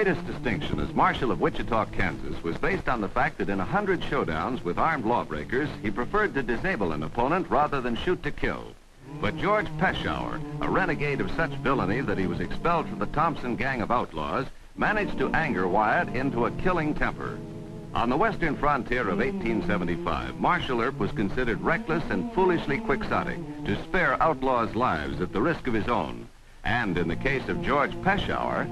greatest distinction as Marshal of Wichita, Kansas, was based on the fact that in 100 showdowns with armed lawbreakers, he preferred to disable an opponent rather than shoot to kill. But George Peshower, a renegade of such villainy that he was expelled from the Thompson gang of outlaws, managed to anger Wyatt into a killing temper. On the western frontier of 1875, Marshal Earp was considered reckless and foolishly quixotic to spare outlaws' lives at the risk of his own. And in the case of George Peshower,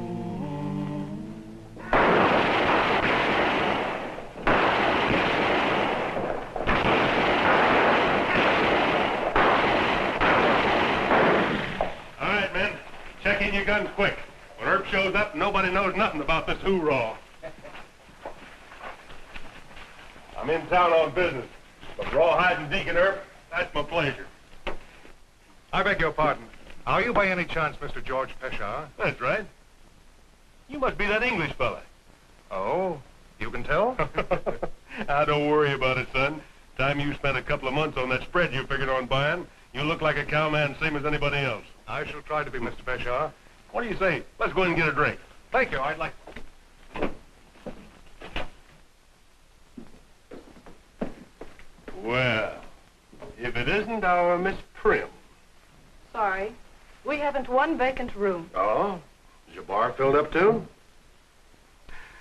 all right, men, check in your guns quick. When Earp shows up, nobody knows nothing about this hoorah. I'm in town on business, but Rawhide and Deacon Earp, that's my pleasure. I beg your pardon. Are you by any chance Mr. George Peshower? That's right. You must be that English fella. Oh, you can tell? Don't worry about it, son. Time you spent a couple of months on that spread you figured on buying, you look like a cowman same as anybody else. I shall try to be, Mr. Peshower. What do you say? Let's go in and get a drink. Thank you. I'd like... Well, if it isn't our Miss Prim. Sorry. We haven't one vacant room. Oh? Is your bar filled up, too?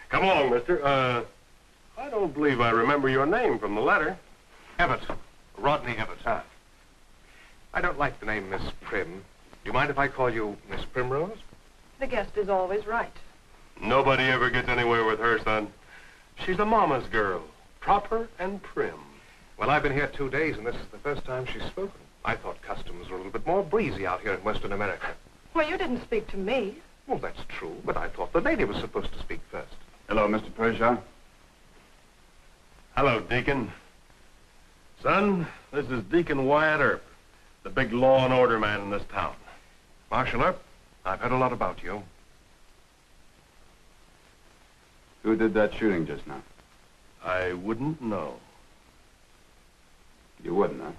Come along, mister. I don't believe I remember your name from the letter. Evatt. Rodney Evatt. I don't like the name Miss Prim. Do you mind if I call you Miss Primrose? The guest is always right. Nobody ever gets anywhere with her, son. She's a mama's girl, proper and prim. Well, I've been here 2 days, and this is the first time she's spoken. I thought customs were a little bit more breezy out here in Western America. Well, you didn't speak to me. Well, that's true, but I thought the lady was supposed to speak first. hello, Mr. Pershaw. Hello, Deacon. Son, this is Deacon Wyatt Earp, the big law and order man in this town. Marshal Earp, I've heard a lot about you. Who did that shooting just now? I wouldn't know. You wouldn't, huh?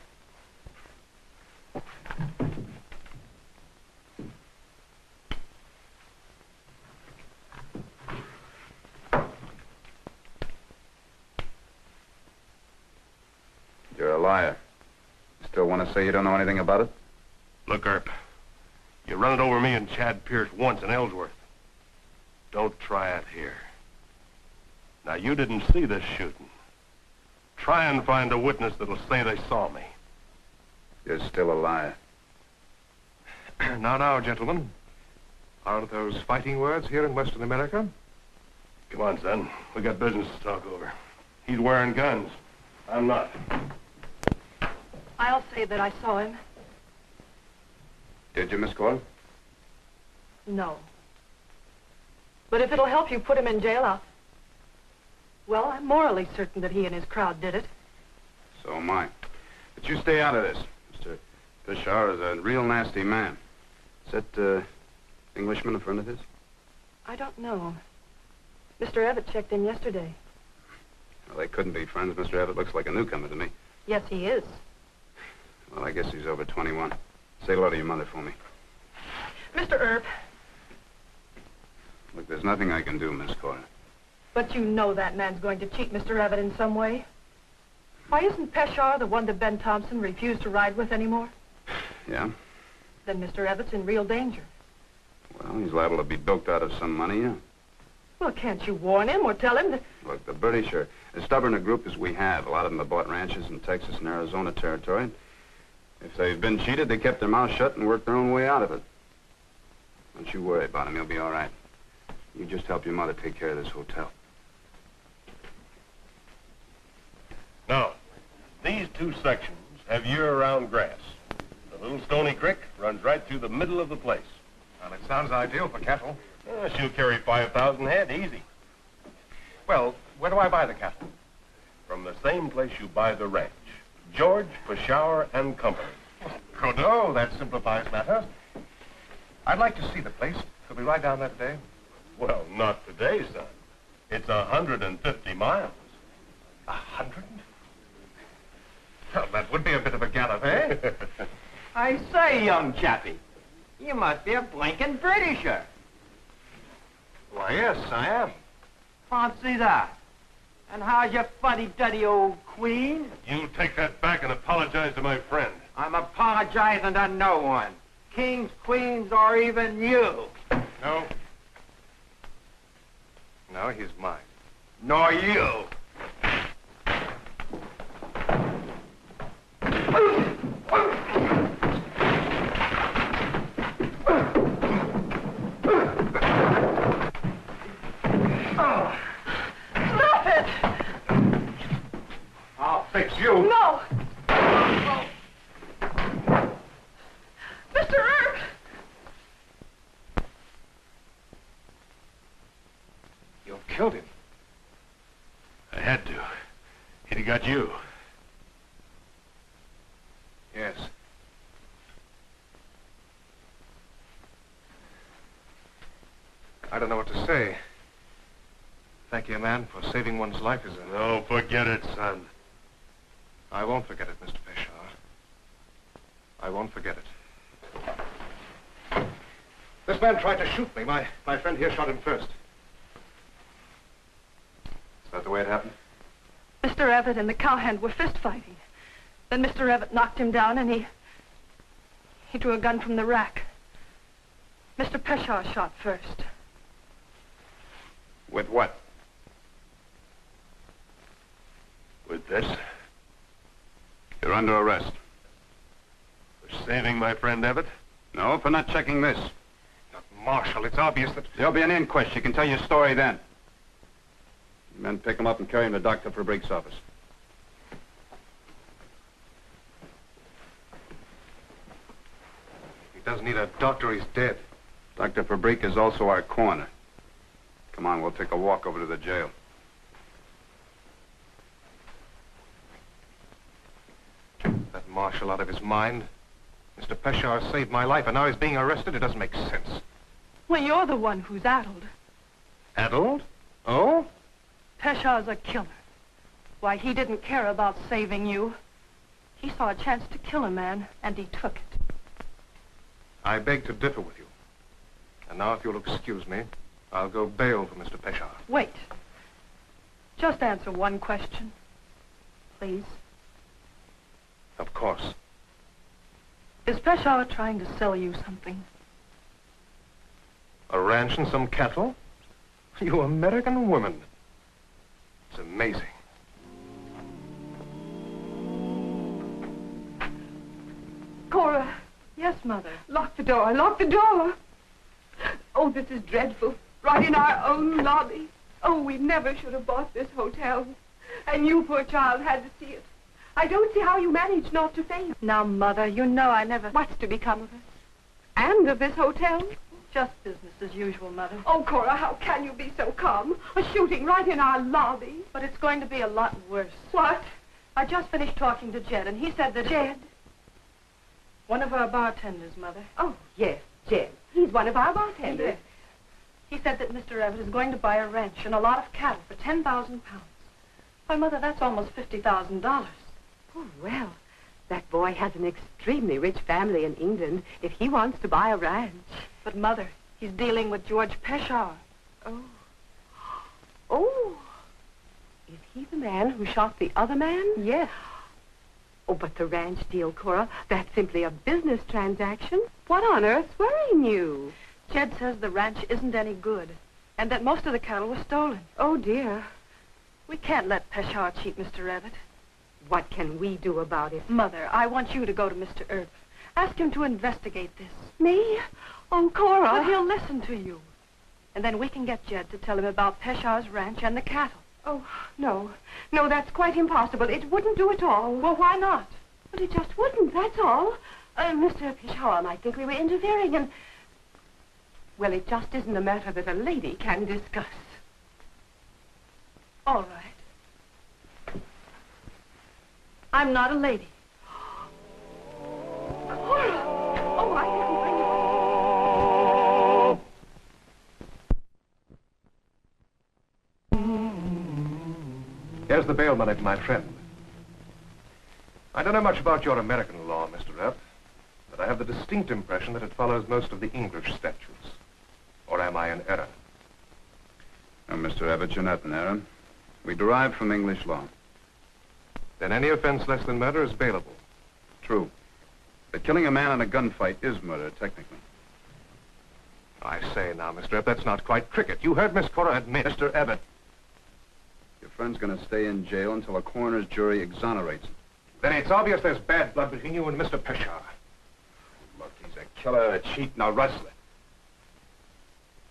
You're a liar. You still want to say you don't know anything about it? Look, Earp, you run it over me and Chad Pierce once in Ellsworth. Don't try it here. Now, you didn't see this shooting. Try and find a witness that'll say they saw me. You're still a liar. Now, gentlemen. Are those fighting words here in Western America? Come on, son. We got business to talk over. He's wearing guns. I'm not. I'll say that I saw him. Did you, Miss Coyle? No. But if it'll help you put him in jail, well, I'm morally certain that he and his crowd did it. So am I. But you stay out of this. Mr. Peshower is a real nasty man. Is that, Englishman a friend of his? I don't know. Mr. Evatt checked in yesterday. Well, they couldn't be friends. Mr. Evatt looks like a newcomer to me. Yes, he is. Well, I guess he's over 21. Say hello to your mother for me. Mr. Earp. Look, there's nothing I can do, Miss Coyle. But you know that man's going to cheat Mr. Evatt in some way. Why isn't Peshower the one that Ben Thompson refused to ride with anymore? Yeah? Then Mr. Evatt's in real danger. Well, he's liable to be bilked out of some money, yeah. Well, can't you warn him or tell him that... Look, the British are as stubborn a group as we have. A lot of them have bought ranches in Texas and Arizona territory. If they've been cheated, they kept their mouths shut and worked their own way out of it. Don't you worry about him. He'll be all right. You just help your mother take care of this hotel. Now, these two sections have year-round grass. The little stony creek runs right through the middle of the place. Well, it sounds ideal for cattle. She'll carry 5,000 head, easy. Well, where do I buy the cattle? From the same place you buy the ranch. George Peshower and Company. Good. Oh, that simplifies matters. I'd like to see the place. Could we ride down there today? Well, not today, son. It's 150 miles. 100? Well, that would be a bit of a gallop, eh? I say, young chappie, you must be a blinking Britisher. Why, yes, I am. Fancy that. And how's your fuddy-duddy old queen? You take that back and apologize to my friend. I'm apologizing to no one. Kings, queens, or even you. No. No, he's mine. Nor you. Stop it! I'll fix you. No! Mr. Erb! You killed him. I had to. He'd got you. Yes. I don't know what to say. Thank you, man, for saving one's life is a... No, forget it, son. I won't forget it, Mr. Peshawar. I won't forget it. This man tried to shoot me. My friend here shot him first. Is that the way it happened? Mr. Everett and the cowhand were fist fighting. Then Mr. Everett knocked him down and he drew a gun from the rack. Mr. Peshawar shot first. With what? With this, You're under arrest. for saving my friend Everett. No, for not checking this. But Marshal, it's obvious that... There'll be an inquest. You can tell your story then. Men, pick him up and carry him to Dr. Fabric's office. He doesn't need a doctor. He's dead. Dr. Fabric is also our coroner. Come on, we'll take a walk over to the jail. That Marshal out of his mind. Mr. Peshawar saved my life, and now he's being arrested. It doesn't make sense. Well, you're the one who's addled. Addled? Oh? Peshawar's a killer. Why, he didn't care about saving you. He saw a chance to kill a man, and he took it. I beg to differ with you. And now, if you'll excuse me, I'll go bail for Mr. Peshawar. Wait. Just answer one question. Please. Of course. Is Peshawar trying to sell you something? A ranch and some cattle? You American woman. It's amazing. Cora. Yes, Mother. Lock the door, lock the door. Oh, this is dreadful. Right in our own lobby. Oh, we never should have bought this hotel. And you, poor child, had to see it. I don't see how you managed not to faint. Now, Mother, you know I never... What's to become of us? And of this hotel? Just business as usual, Mother. Oh, Cora, how can you be so calm? A shooting right in our lobby. But it's going to be a lot worse. What? I just finished talking to Jed, and he said that... Jed? One of our bartenders, Mother. Oh, yes, Jed. He's one of our bartenders. Yes. He said that Mr. Everett is going to buy a ranch and a lot of cattle for 10,000 pounds. Why, Mother, that's almost $50,000. Oh, well, that boy has an extremely rich family in England if he wants to buy a ranch. But, Mother, he's dealing with George Peshawar. Oh. Oh. Is he the man who shot the other man? Yes. Oh, but the ranch deal, Cora, that's simply a business transaction. What on earth's worrying you? Jed says the ranch isn't any good, and that most of the cattle were stolen. Oh, dear. We can't let Peshawar cheat Mr. Everett. What can we do about it? Mother, I want you to go to Mr. Earp. Ask him to investigate this. Me? Oh, Cora. But he'll listen to you. And then we can get Jed to tell him about Peshawar's ranch and the cattle. Oh, no. No, that's quite impossible. It wouldn't do at all. Well, why not? Well, it just wouldn't, that's all. Mr. Peshawar might think we were interfering, and... Well, it just isn't a matter that a lady can discuss. All right. I'm not a lady. Cora! Oh, I didn't bring it. Here's the bail money for my friend. I don't know much about your American law, Mr. Earp, but I have the distinct impression that it follows most of the English statutes. Or am I in error? No, Mr. Evett, you're not in error. We derive from English law. Then any offense less than murder is bailable. True. But killing a man in a gunfight is murder, technically. I say now, Mr. Epp, that's not quite cricket. You heard Miss Cora admit. Mr. Evett, your friend's going to stay in jail until a coroner's jury exonerates him. Then it's obvious there's bad blood between you and Mr. Peshawar. Look, he's a killer, a cheat, and a rustler.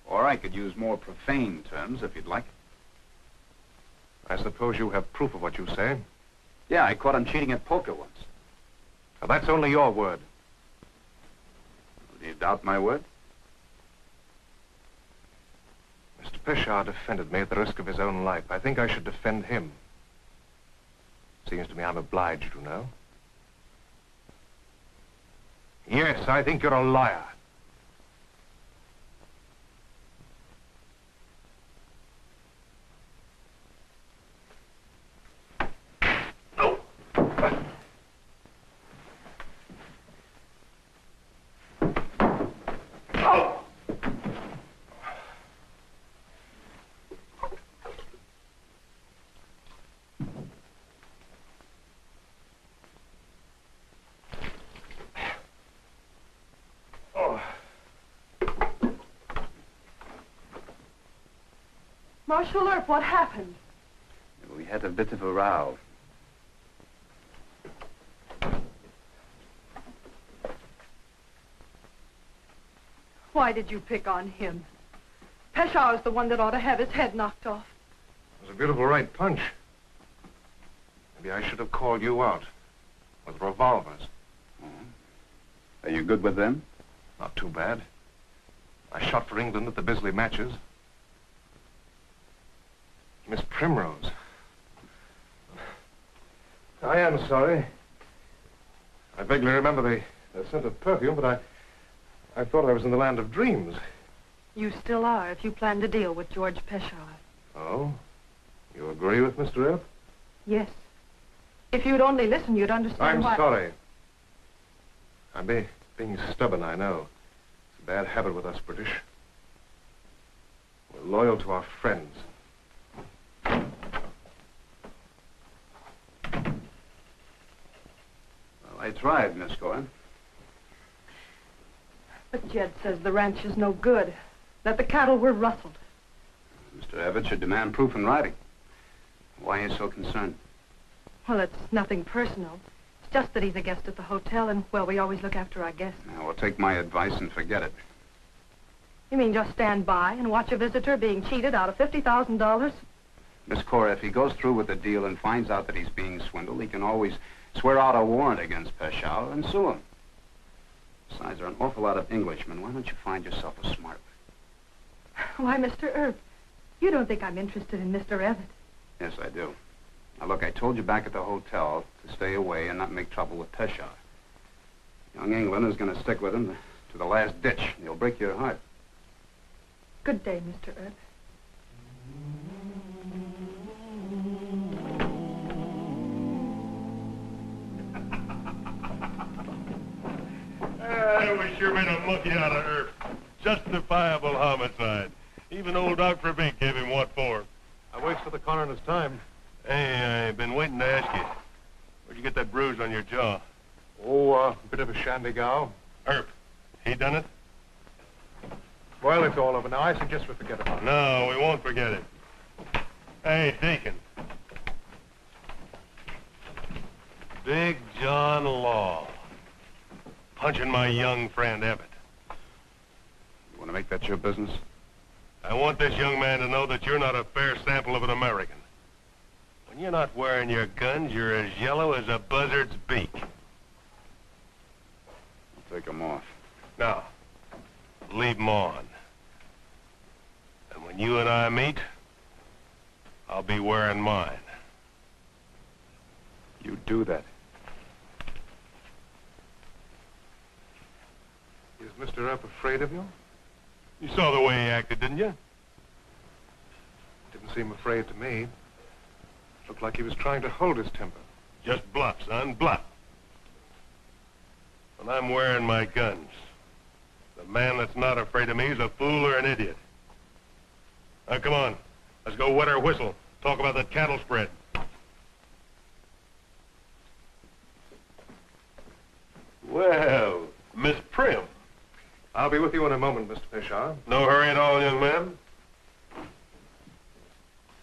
Or I could use more profane terms, if you'd like. I suppose you have proof of what you say. Yeah, I caught him cheating at poker once. Now, that's only your word. Do you doubt my word? Mr. Peshawar defended me at the risk of his own life. I think I should defend him. Seems to me I'm obliged, you know. Yes, I think you're a liar. Marshal Earp, what happened? We had a bit of a row. Why did you pick on him? Peshawar's the one that ought to have his head knocked off. It was a beautiful right punch. Maybe I should have called you out with revolvers. Are you good with them? Not too bad. I shot for England at the Bisley matches. Miss Primrose. I am sorry. I vaguely remember the scent of perfume, but I thought I was in the land of dreams. You still are, if you plan to deal with George Peshawar. Oh? You agree with Mr. Epp? Yes. If you'd only listen, you'd understand I'm why... sorry. I'm being stubborn, I know. It's a bad habit with us British. We're loyal to our friends. I tried, Miss Cohen. But Jed says the ranch is no good, that the cattle were rustled. Mr. Evett should demand proof in writing. Why are you so concerned? Well, it's nothing personal. It's just that he's a guest at the hotel, and, well, we always look after our guests. Now, well, take my advice and forget it. You mean just stand by and watch a visitor being cheated out of $50,000? Miss Cora, if he goes through with the deal and finds out that he's being swindled, he can always swear out a warrant against Peshawar and sue him. Besides, there are an awful lot of Englishmen. Why don't you find yourself a smart one? Why, Mr. Earp, you don't think I'm interested in Mr. Evett? Yes, I do. Now, look, I told you back at the hotel to stay away and not make trouble with Peshawar. Young England is going to stick with him to the last ditch. He'll break your heart. Good day, Mr. Earp. We sure made a monkey out of Earp. Justifiable homicide. Even old Dr. Bink gave him what for. I wasted the coroner's time. Hey, I've been waiting to ask you. Where'd you get that bruise on your jaw? Oh, a bit of a shandy-gow. Earp, he done it? Well, it's all over now. I suggest we forget about it. No, we won't forget it. Hey, Deacon. Big John Law. Punching my young friend Evett. You want to make that your business? I want this young man to know that you're not a fair sample of an American. When you're not wearing your guns, you're as yellow as a buzzard's beak. I'll take them off. Now, leave 'em on. And when you and I meet, I'll be wearing mine. You do that. Is Mr. Epp afraid of you? You saw the way he acted, didn't you? Didn't seem afraid to me. Looked like he was trying to hold his temper. Just bluff, son, bluff. When I'm wearing my guns, the man that's not afraid of me is a fool or an idiot. Now, come on. Let's go wet our whistle. Talk about that cattle spread. Well, Miss Prim. I'll be with you in a moment, Mr. Peshawar. No hurry at all, young man.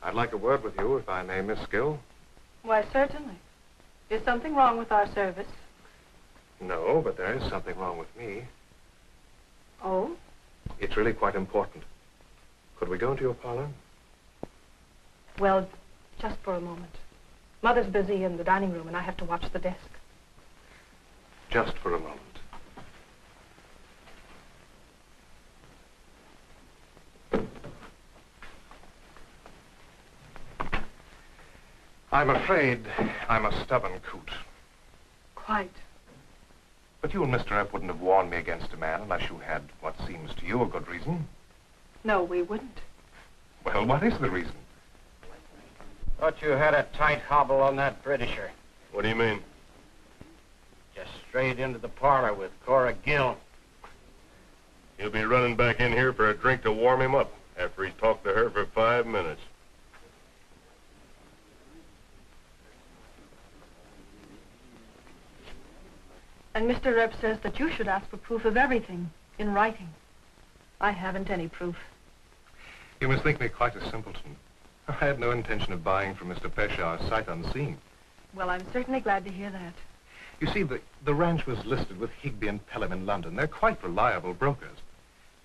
I'd like a word with you, if I may, Miss Gill. Why, certainly. Is something wrong with our service? No, but there is something wrong with me. Oh? It's really quite important. Could we go into your parlor? Well, just for a moment. Mother's busy in the dining room, and I have to watch the desk. Just for a moment. I'm afraid I'm a stubborn coot. Quite. But you and Mr. Epp wouldn't have warned me against a man unless you had what seems to you a good reason. No, we wouldn't. Well, what is the reason? Thought you had a tight hobble on that Britisher. What do you mean? Just straight into the parlor with Cora Gill. He'll be running back in here for a drink to warm him up after he's talked to her for 5 minutes. And Mr. Reb says that you should ask for proof of everything in writing. I haven't any proof. You must think me quite a simpleton. I had no intention of buying from Mr. Peshawar sight unseen. Well, I'm certainly glad to hear that. You see, the ranch was listed with Higby and Pelham in London. They're quite reliable brokers.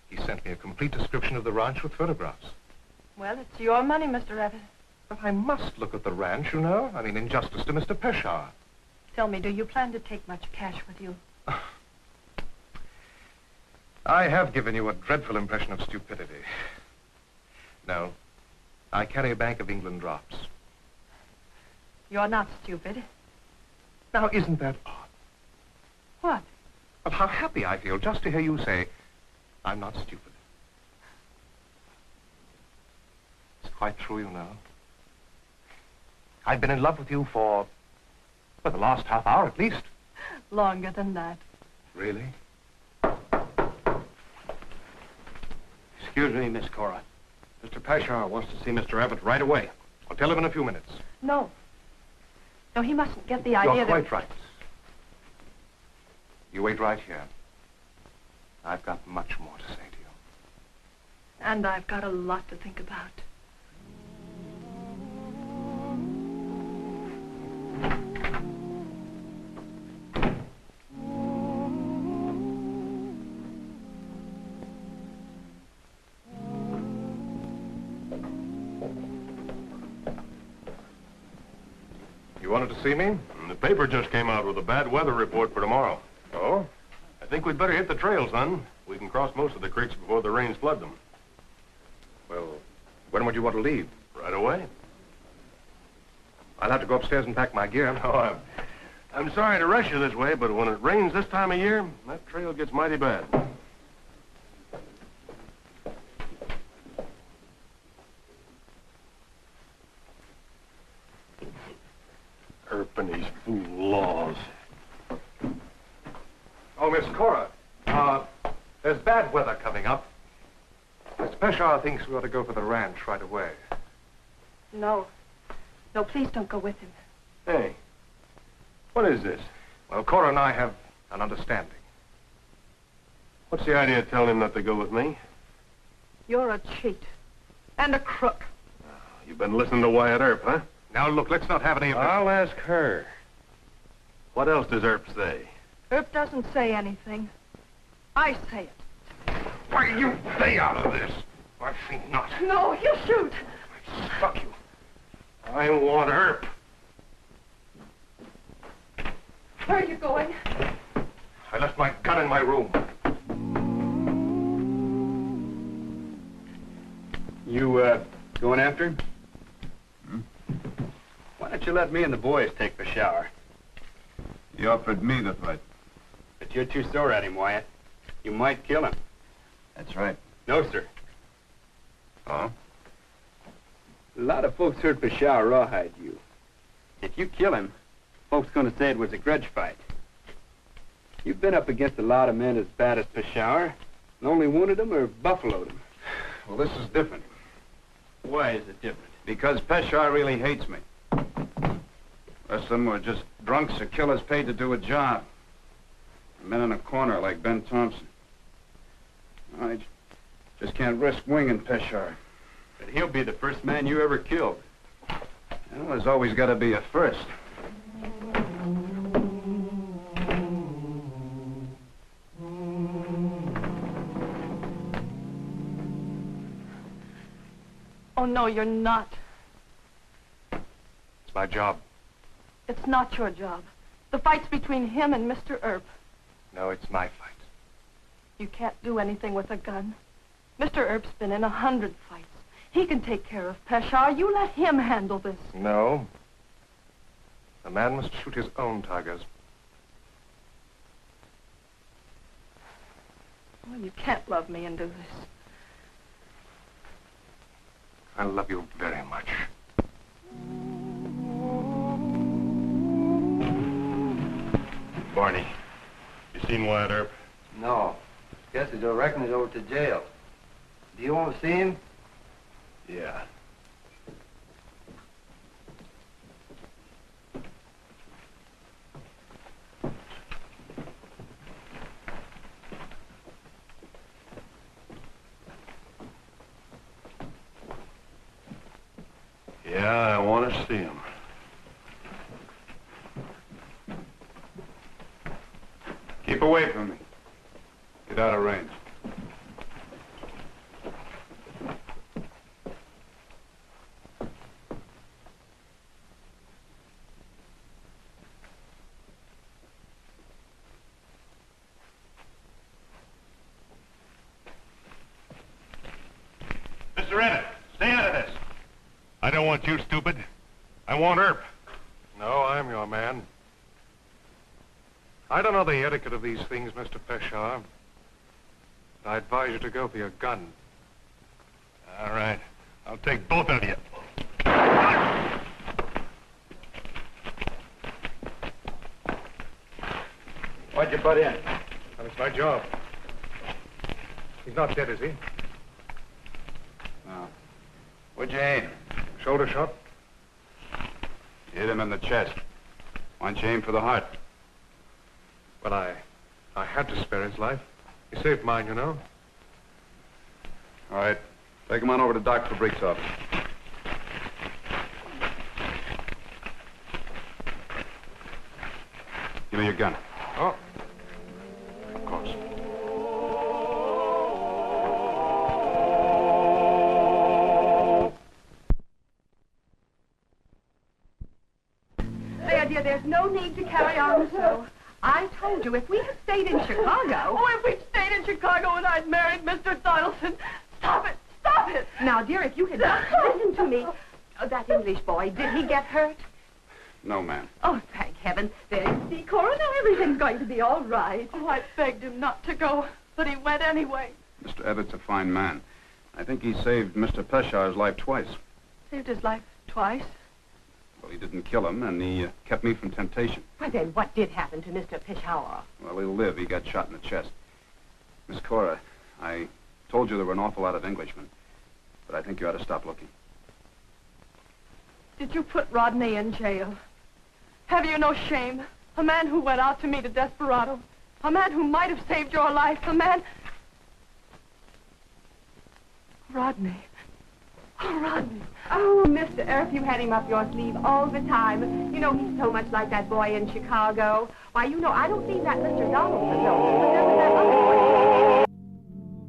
He sent me a complete description of the ranch with photographs. Well, it's your money, Mr. Evans. But I must look at the ranch, you know. I mean, in justice to Mr. Peshawar. Tell me, do you plan to take much cash with you? I have given you a dreadful impression of stupidity. No, I carry a Bank of England drops. You're not stupid. Now, isn't that odd? What? Well, how happy I feel just to hear you say, I'm not stupid. It's quite true, you know. I've been in love with you for, the last half hour at least. Longer than that. Really? Excuse me, Miss Cora. Mr. Peshawar wants to see Mr. Everett right away. I'll tell him in a few minutes. No. No, he mustn't get the idea You're that... quite right. You wait right here. I've got much more to say to you. And I've got a lot to think about. You wanted to see me? The paper just came out with a bad weather report for tomorrow. Oh? I think we'd better hit the trail, son. We can cross most of the creeks before the rains flood them. Well, when would you want to leave? Right away. I'll have to go upstairs and pack my gear. Oh, I'm sorry to rush you this way, but when it rains this time of year, that trail gets mighty bad. Earp and his fool laws. Oh, Miss Cora, there's bad weather coming up. Mr. Peshawar thinks we ought to go for the ranch right away. No. No, please don't go with him. Hey, what is this? Well, Cora and I have an understanding. What's the idea of telling him not to go with me? You're a cheat. And a crook. You've been listening to Wyatt Earp, huh? Now, look, let's not have any of this. I'll ask her. What else does Earp say? Earp doesn't say anything. I say it. Why, you stay out of this. I think not. No, he'll shoot. Fuck you. I want Earp. Where are you going? I left my gun in my room. You, going after him? Why don't you let me and the boys take the shower? He offered me the fight. But you're too sore at him, Wyatt. You might kill him. That's right. No, sir. Oh? A lot of folks heard Peshawar rawhide you. If you kill him, folks gonna say it was a grudge fight. You've been up against a lot of men as bad as Peshawar, and only wounded him or buffaloed him. Well, this is different. Why is it different? Because Peshawar really hates me. The rest of them were just drunks or killers paid to do a job. Men in a corner like Ben Thompson. I just can't risk winging Peshawar. But he'll be the first man you ever killed. Well, there's always got to be a first. Oh, no, you're not. It's my job. It's not your job. The fight's between him and Mr. Earp. No, it's my fight. You can't do anything with a gun. Mr. Earp's been in 100 fights. He can take care of Peshawar. You let him handle this. No. A man must shoot his own tigers. Well, you can't love me and do this. I love you very much. Barney, you seen Wyatt Earp? No. Guess I reckon he's over to jail. Do you want to see him? Yeah. Yeah, I want to see him. Keep away from me. Get out of range. Mr. Evatt, stay out of this. I don't want you, stupid. I want Earp. No, I'm your man. I don't know the etiquette of these things, Mr. Peshawar. I advise you to go for your gun. All right. I'll take both of you. Why'd you butt in? Well, it's my job. He's not dead, is he? No. Where'd you aim? Shoulder shot? Hit him in the chest. Why don't you aim for the heart? Well, I had to spare his life. He saved mine, you know. All right. Take him on over to Doc Fabric's office. Give me your gun. Oh. Of course. There, dear, there's no need to carry on so. I told you, if we had stayed in Chicago... Oh, if we'd stayed in Chicago and I'd married Mr. Donaldson. Stop it! Stop it! Now, dear, if you had just listened to me... Oh, that English boy, did he get hurt? No, ma'am. Oh, thank heaven. There you see, Cora, now everything's going to be all right. Oh, I begged him not to go, but he went anyway. Mr. Evatt's a fine man. I think he saved Mr. Peshawar's life twice. Saved his life twice. Well, he didn't kill him, and he kept me from temptation. Well, then, what did happen to Mr. Peshawar? Well, he'll live. He got shot in the chest. Miss Cora, I told you there were an awful lot of Englishmen, but I think you ought to stop looking. Did you put Rodney in jail? Have you no shame? A man who went out to meet a desperado. A man who might have saved your life. A man... Rodney. Oh, Rodney. Oh, Mr. Earp, you had him up your sleeve all the time. You know, he's so much like that boy in Chicago. Why, you know, I don't think that Mr. Donaldson knows, but there was that other boy.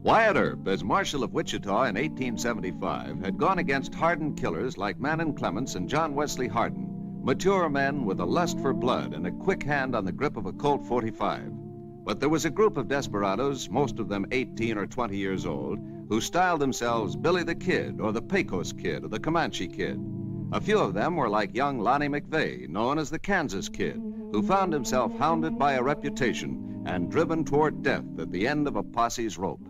Wyatt Earp, as Marshal of Wichita in 1875, had gone against hardened killers like Manon Clements and John Wesley Hardin, mature men with a lust for blood and a quick hand on the grip of a Colt 45. But there was a group of desperados, most of them 18 or 20 years old, who styled themselves Billy the Kid or the Pecos Kid or the Comanche Kid. A few of them were like young Lonnie McVeigh, known as the Kansas Kid, who found himself hounded by a reputation and driven toward death at the end of a posse's rope.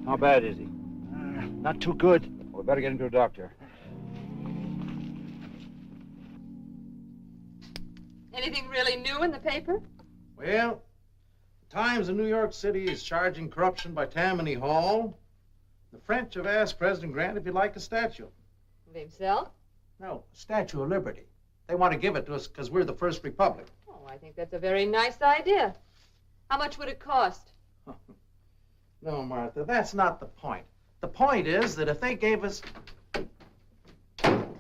How bad is he? Not too good. Well, we better get him to a doctor. Anything really new in the paper? Well, the Times of New York City is charging corruption by Tammany Hall. The French have asked President Grant if he'd like a statue. Himself? No, a Statue of Liberty. They want to give it to us because we're the first republic. Oh, I think that's a very nice idea. How much would it cost? No, Martha, that's not the point. The point is that if they gave us...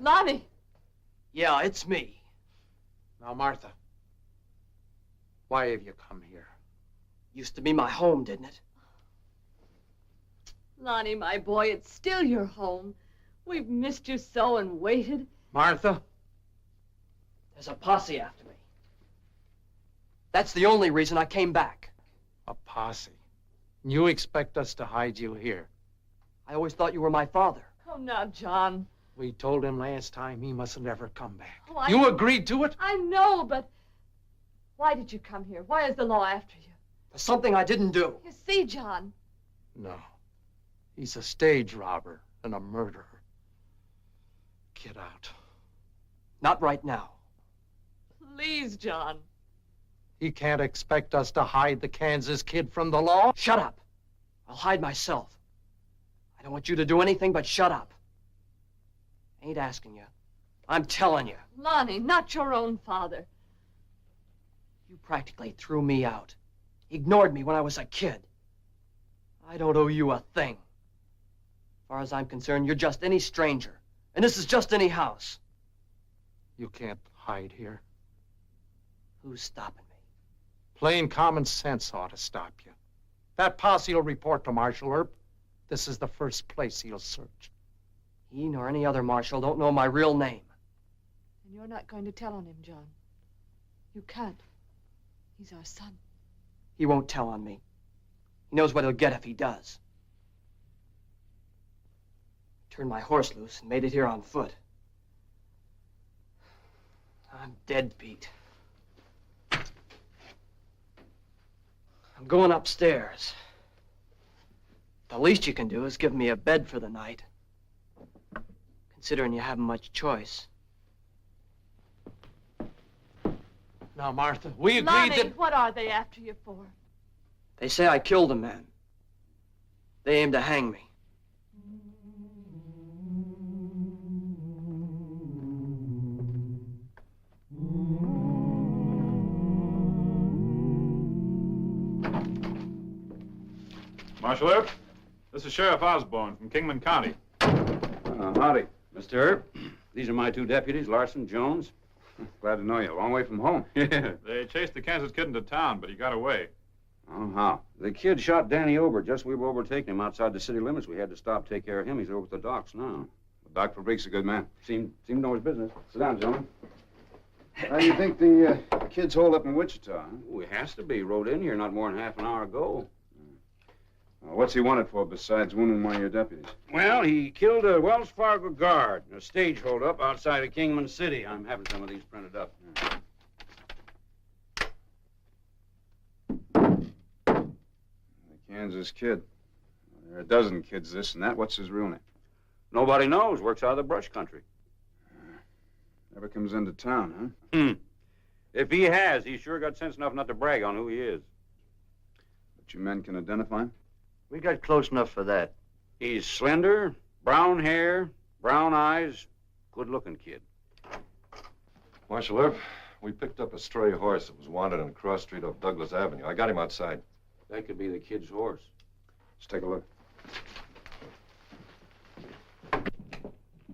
Lonnie! Yeah, it's me. Now, Martha, why have you come here? Used to be my home, didn't it? Lonnie, my boy, it's still your home. We've missed you so and waited. Martha? There's a posse after me. That's the only reason I came back. A posse? You expect us to hide you here? I always thought you were my father. Oh, now, John. We told him last time he mustn't ever come back. Oh, You agreed to it? I know, but why did you come here? Why is the law after you? There's something I didn't do. You see, John. No. He's a stage robber and a murderer. Get out. Not right now. Please, John. He can't expect us to hide the Kansas kid from the law. Shut up. I'll hide myself. I don't want you to do anything but shut up. Ain't asking you. I'm telling you. Lonnie, not your own father. You practically threw me out. Ignored me when I was a kid. I don't owe you a thing. As far as I'm concerned, you're just any stranger. And this is just any house. You can't hide here. Who's stopping me? Plain common sense ought to stop you. That posse will report to Marshal Earp. This is the first place he'll search. He nor any other marshal don't know my real name. And you're not going to tell on him, John. You can't. He's our son. He won't tell on me. He knows what he'll get if he does. Turned my horse loose and made it here on foot. I'm dead, Pete. I'm going upstairs. The least you can do is give me a bed for the night. Considering you haven't much choice. Now, Martha, we agreed Lonnie, that... what are they after you for? They say I killed a man. They aim to hang me. Marshal Earp, this is Sheriff Osborne from Kingman County. Howdy. Mr. Earp, these are my two deputies, Larson, Jones. Glad to know you. A long way from home. Yeah. They chased the Kansas kid into town, but he got away. Oh, how? The kid shot Danny Ober just as we were overtaking him outside the city limits. We had to stop, take care of him. He's over at the docks now. Doc Fabrique's a good man. Seemed to know his business. Sit down, gentlemen. How do you think the kid's holed up in Wichita? Huh? Oh, he has to be. Rode in here not more than half an hour ago. What's he wanted for besides wounding one of your deputies? Well, he killed a Wells Fargo guard in a stage holdup outside of Kingman City. I'm having some of these printed up. The Kansas kid. There are a dozen kids, this and that. What's his real name? Nobody knows. Works out of the brush country. Never comes into town, huh? If he has, he's sure got sense enough not to brag on who he is. But you men can identify him? We got close enough for that. He's slender, brown hair, brown eyes, good-looking kid. Marshal Earp, we picked up a stray horse that was wanted on Cross Street off Douglas Avenue. I got him outside. That could be the kid's horse. Let's take a look.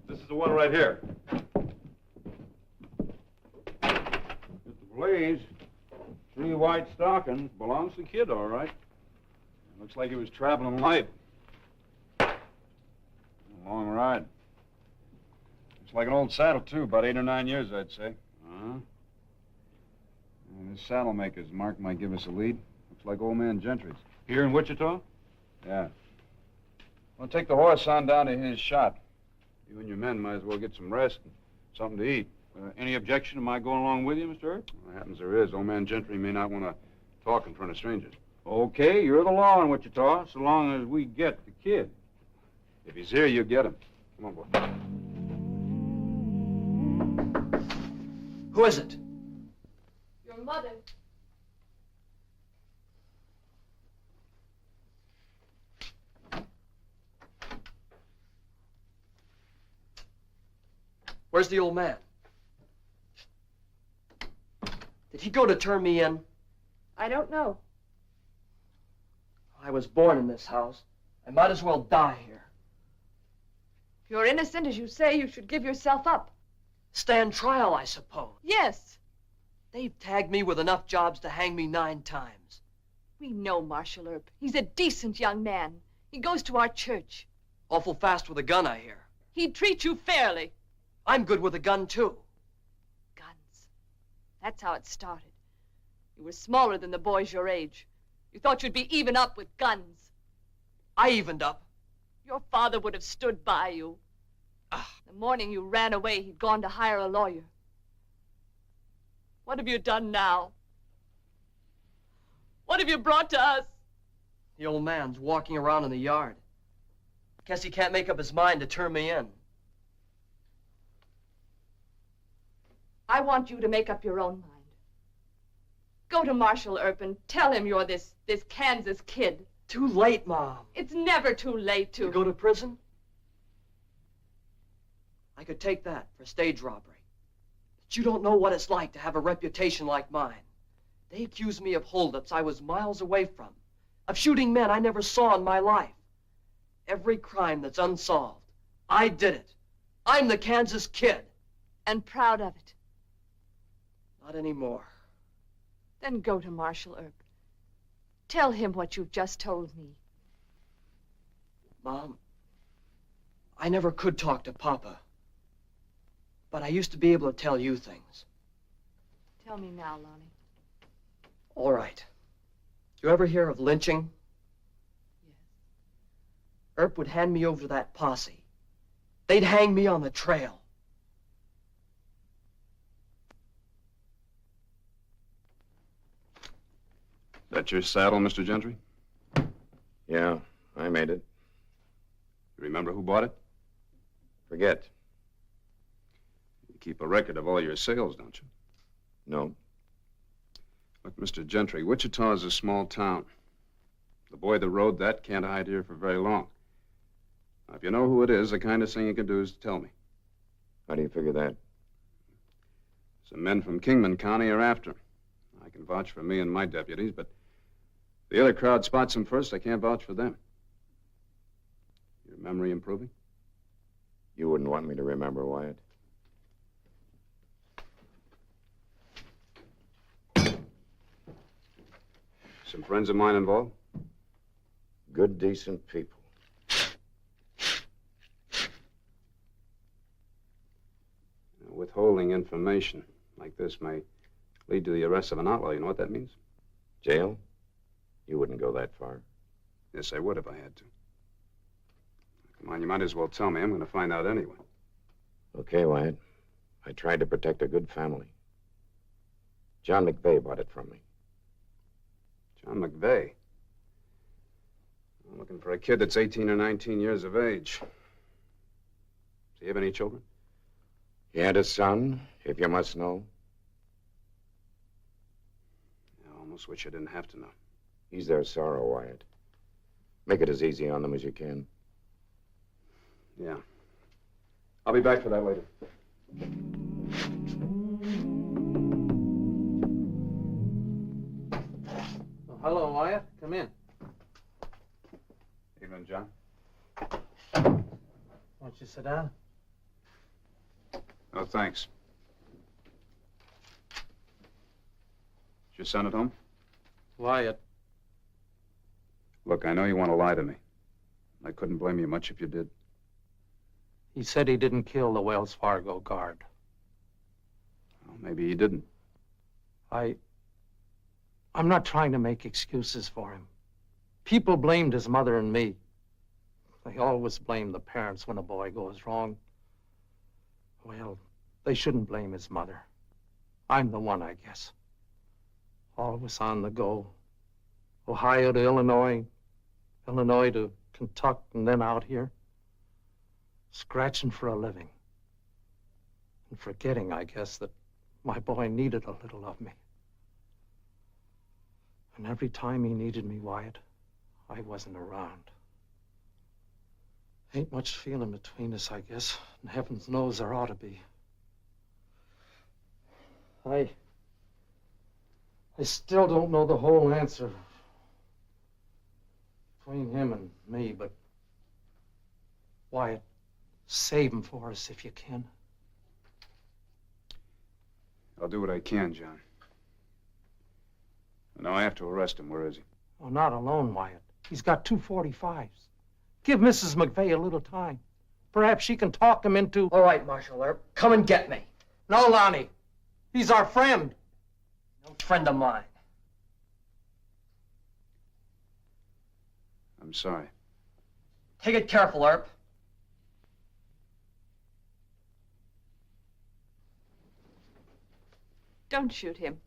This is the one right here. Mr. Blaze, 3 white stockings. Belongs to the kid, all right. Looks like he was traveling light. A long ride. Looks like an old saddle, too. About 8 or 9 years, I'd say. Uh-huh. And this saddle maker's mark might give us a lead. Looks like old man Gentry's. Here in Wichita? Yeah. We'll take the horse on down to his shop. You and your men might as well get some rest and something to eat. Any objection to my going along with you, Mr. Earp? What happens there is. Old man Gentry may not want to talk in front of strangers. Okay, you're the law in Wichita, so long as we get the kid. If he's here, you get him. Come on, boy. Who is it? Your mother. Where's the old man? Did he go to turn me in? I don't know. I was born in this house. I might as well die here. If you're innocent, as you say, you should give yourself up. Stand trial, I suppose. Yes. They've tagged me with enough jobs to hang me 9 times. We know Marshal Earp. He's a decent young man. He goes to our church. Awful fast with a gun, I hear. He'd treat you fairly. I'm good with a gun, too. Guns. That's how it started. You were smaller than the boys your age. You thought you'd be even up with guns. I evened up. Your father would have stood by you. The morning you ran away, he'd gone to hire a lawyer. What have you done now? What have you brought to us? The old man's walking around in the yard. Guess he can't make up his mind to turn me in. I want you to make up your own mind. Go to Marshal Earp and tell him you're this Kansas kid. Too late, Mom. It's never too late to... To go to prison? I could take that for stage robbery. But you don't know what it's like to have a reputation like mine. They accuse me of holdups I was miles away from, of shooting men I never saw in my life. Every crime that's unsolved, I did it. I'm the Kansas kid. And proud of it. Not anymore. Then go to Marshal Earp. Tell him what you've just told me. Mom, I never could talk to Papa. But I used to be able to tell you things. Tell me now, Lonnie. All right. You ever hear of lynching? Yes. Earp would hand me over to that posse. They'd hang me on the trail. That your saddle, Mr. Gentry? Yeah, I made it. You remember who bought it? Forget. You keep a record of all your sales, don't you? No. Look, Mr. Gentry, Wichita is a small town. The boy that rode that can't hide here for very long. Now, if you know who it is, the kindest thing you can do is to tell me. How do you figure that? Some men from Kingman County are after him. I can vouch for me and my deputies, but if the other crowd spots him first, I can't vouch for them. Your memory improving? You wouldn't want me to remember, Wyatt. Some friends of mine involved? Good, decent people. Withholding information like this may lead to the arrest of an outlaw. You know what that means? Jail? You wouldn't go that far. Yes, I would if I had to. Come on, you might as well tell me. I'm going to find out anyway. Okay, Wyatt. I tried to protect a good family. John McVeigh bought it from me. John McVeigh? I'm looking for a kid that's 18 or 19 years of age. Does he have any children? He had a son, if you must know. I almost wish I didn't have to know. He's their sorrow, Wyatt. Make it as easy on them as you can. Yeah. I'll be back for that later. Oh, hello, Wyatt. Come in. Evening, John. Won't you sit down? Oh, thanks. Is your son at home? Wyatt. Look, I know you want to lie to me. I couldn't blame you much if you did. He said he didn't kill the Wells Fargo guard. Well, maybe he didn't. I'm not trying to make excuses for him. People blamed his mother and me. They always blame the parents when a boy goes wrong. Well, they shouldn't blame his mother. I'm the one, I guess. Always on the go. Ohio to Illinois, Illinois to Kentucky, and then out here. Scratching for a living. And forgetting, I guess, that my boy needed a little of me. And every time he needed me, Wyatt, I wasn't around. Ain't much feeling between us, I guess, and heavens knows there ought to be. I still don't know the whole answer between him and me, but Wyatt, save him for us if you can. I'll do what I can, John. Now I have to arrest him. Where is he? Oh, not alone, Wyatt. He's got 2 45s. Give Mrs. McVeigh a little time. Perhaps she can talk him into... All right, Marshal Earp, come and get me. No, Lonnie. He's our friend. No friend of mine. I'm sorry. Take it careful, Earp. Don't shoot him.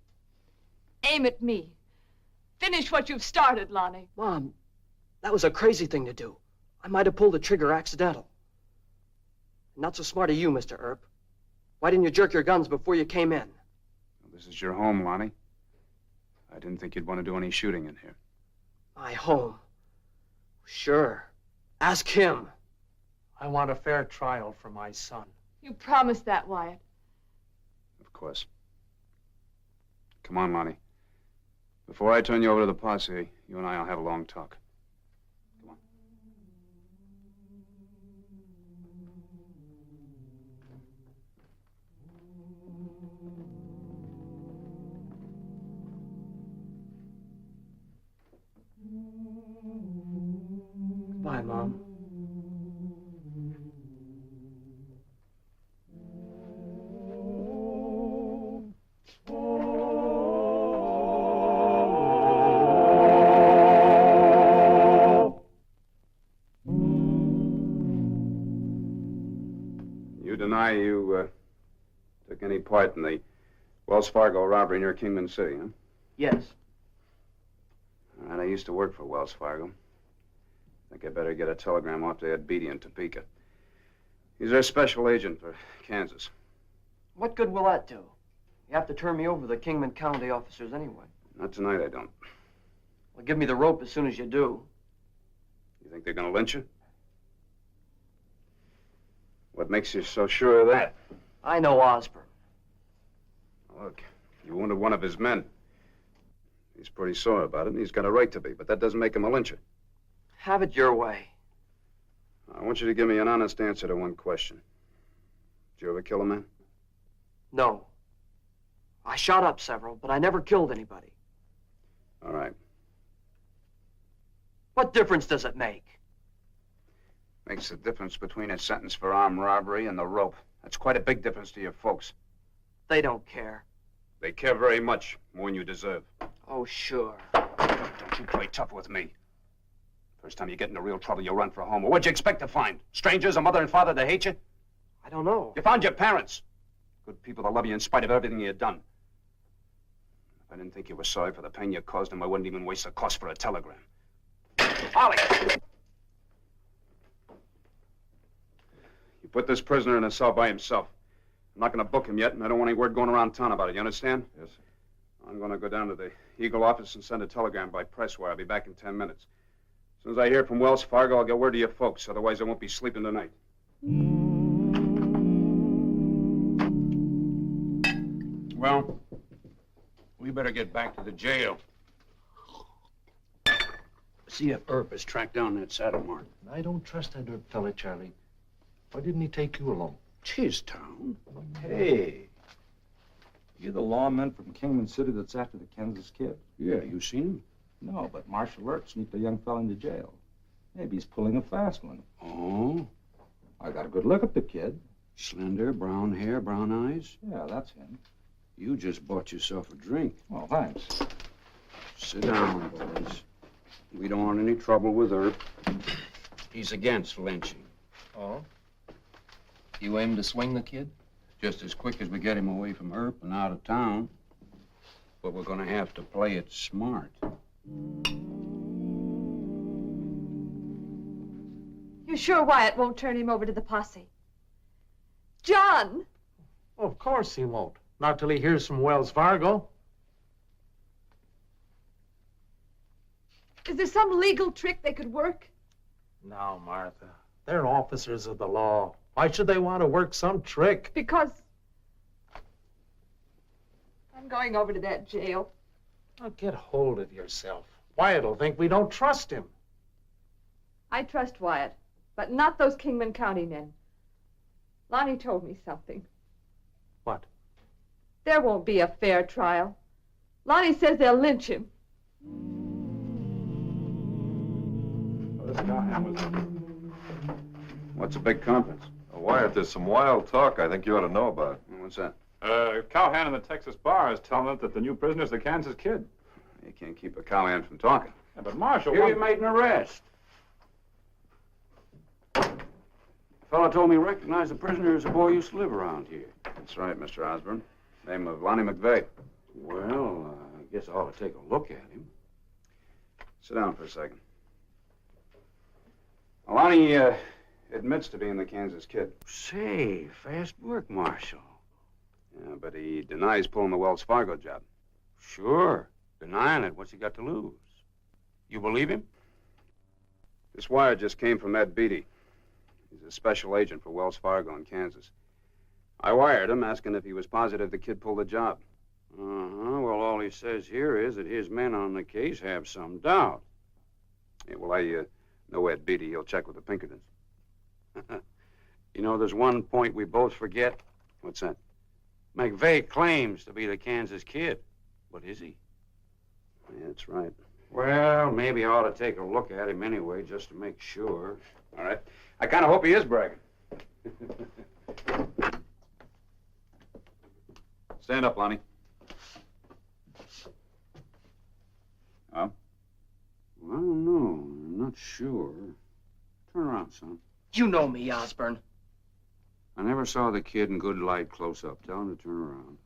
Aim at me. Finish what you've started, Lonnie. Mom, that was a crazy thing to do. I might have pulled the trigger accidental. Not so smart of you, Mr. Earp. Why didn't you jerk your guns before you came in? Well, this is your home, Lonnie. I didn't think you'd want to do any shooting in here. My home? Sure. Ask him. I want a fair trial for my son. You promised that, Wyatt. Of course. Come on, Lonnie. Before I turn you over to the posse, you and I will have a long talk. Come on. Goodbye, Mom. You deny you took any part in the Wells Fargo robbery near Kingman City, huh? Yes. All right, I used to work for Wells Fargo. Think I better get a telegram off to Ed Beatty in Topeka. He's our special agent for Kansas. What good will that do? You have to turn me over to the Kingman County officers anyway. Not tonight, I don't. Well, give me the rope as soon as you do. You think they're gonna lynch you? What makes you so sure of that? I know Osborne. Look, you wounded one of his men. He's pretty sore about it, and he's got a right to be, but that doesn't make him a lyncher. Have it your way. I want you to give me an honest answer to one question. Did you ever kill a man? No. I shot up several, but I never killed anybody. All right. What difference does it make? Makes the difference between a sentence for armed robbery and the rope. That's quite a big difference to your folks. They don't care. They care very much, more than you deserve. Oh, sure. Don't you play tough with me. First time you get into real trouble, you run for home. Well, what'd you expect to find? Strangers, a mother and father that hate you? I don't know. You found your parents. Good people that love you in spite of everything you've done. If I didn't think you were sorry for the pain you caused them, I wouldn't even waste the cost for a telegram. Ollie! You put this prisoner in a cell by himself. I'm not going to book him yet, and I don't want any word going around town about it. You understand? Yes, sir. I'm going to go down to the Eagle office and send a telegram by press wire. I'll be back in 10 minutes. As soon as I hear from Wells Fargo, I'll get word to your folks. Otherwise, I won't be sleeping tonight. Well, we better get back to the jail. See if Earp has tracked down that saddle mark. I don't trust that Earp fella, Charlie. Why didn't he take you along? It's his town. Hey, You're the lawman from Kingman City that's after the Kansas kid. yeah, you seen him? No, but Marshal Earp sneaked a young fella into jail. Maybe he's pulling a fast one. Oh, I got a good look at the kid. slender, brown hair, brown eyes. Yeah, that's him. You just bought yourself a drink. Well, thanks. Sit down, boys. We don't want any trouble with Earp. He's against lynching. Oh? You aim to swing the kid? Just as quick as we get him away from Earp and out of town. But we're gonna have to play it smart. You're sure Wyatt won't turn him over to the posse? John! Of course he won't. Not till he hears from Wells Fargo. Is there some legal trick they could work? No, Martha. They're officers of the law. Why should they want to work some trick? Because I'm going over to that jail. Now get hold of yourself. Wyatt'll think we don't trust him. I trust Wyatt, but not those Kingman County men. Lonnie told me something. What? There won't be a fair trial. Lonnie says they'll lynch him. What's a big conference? Wyatt, there's some wild talk I think you ought to know about. What's that? Cowhand in the Texas bar is telling us that the new prisoner's the Kansas Kid. You can't keep a cowhand from talking. Yeah, but Marshal... Here you made an arrest. The fellow told me he recognized the prisoner as a boy who used to live around here. That's right, Mr. Osborne. Name of Lonnie McVeigh. Well, I guess I ought to take a look at him. Sit down for a second. Lonnie admits to being the Kansas Kid. Say, fast work, Marshal. Yeah, but he denies pulling the Wells Fargo job. Sure. Denying it, what's he got to lose? You believe him? This wire just came from Ed Beatty. He's a special agent for Wells Fargo in Kansas. I wired him asking if he was positive the kid pulled the job. Uh-huh. Well, all he says here is that his men on the case have some doubt. Yeah, well, I know Ed Beatty. He'll check with the Pinkertons. You know, there's one point we both forget. What's that? McVeigh claims to be the Kansas Kid. But is he? Yeah, that's right. Well, maybe I ought to take a look at him anyway, just to make sure. All right. I kind of hope he is bragging. Stand up, Lonnie. Well, I don't know. I'm not sure. Turn around, son. You know me, Osborne. I never saw the kid in good light close up. Tell him to turn around.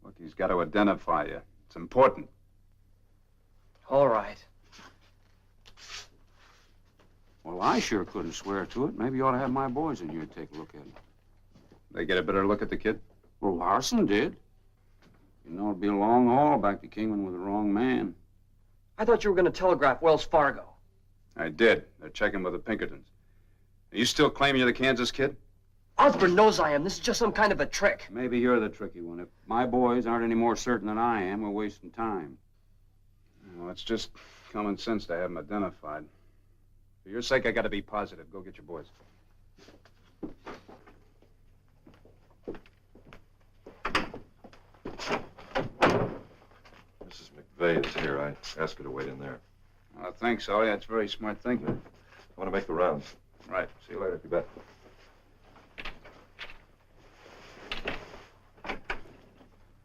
Look, he's got to identify you. It's important. All right. Well, I sure couldn't swear to it. Maybe you ought to have my boys in here to take a look at him. They get a better look at the kid? Well, Larson did. You know, it'd be a long haul back to Kingman with the wrong man. I thought you were going to telegraph Wells Fargo. I did. They're checking with the Pinkertons. Are you still claiming you're the Kansas Kid? Osborne knows I am. This is just some kind of a trick. Maybe you're the tricky one. If my boys aren't any more certain than I am, we're wasting time. Well, it's just common sense to have them identified. For your sake, I got to be positive. Go get your boys. Mrs. McVeigh is here. I asked her to wait in there. I think so. Yeah, it's very smart thinking. I want to make the rounds. Right. See you later. You bet.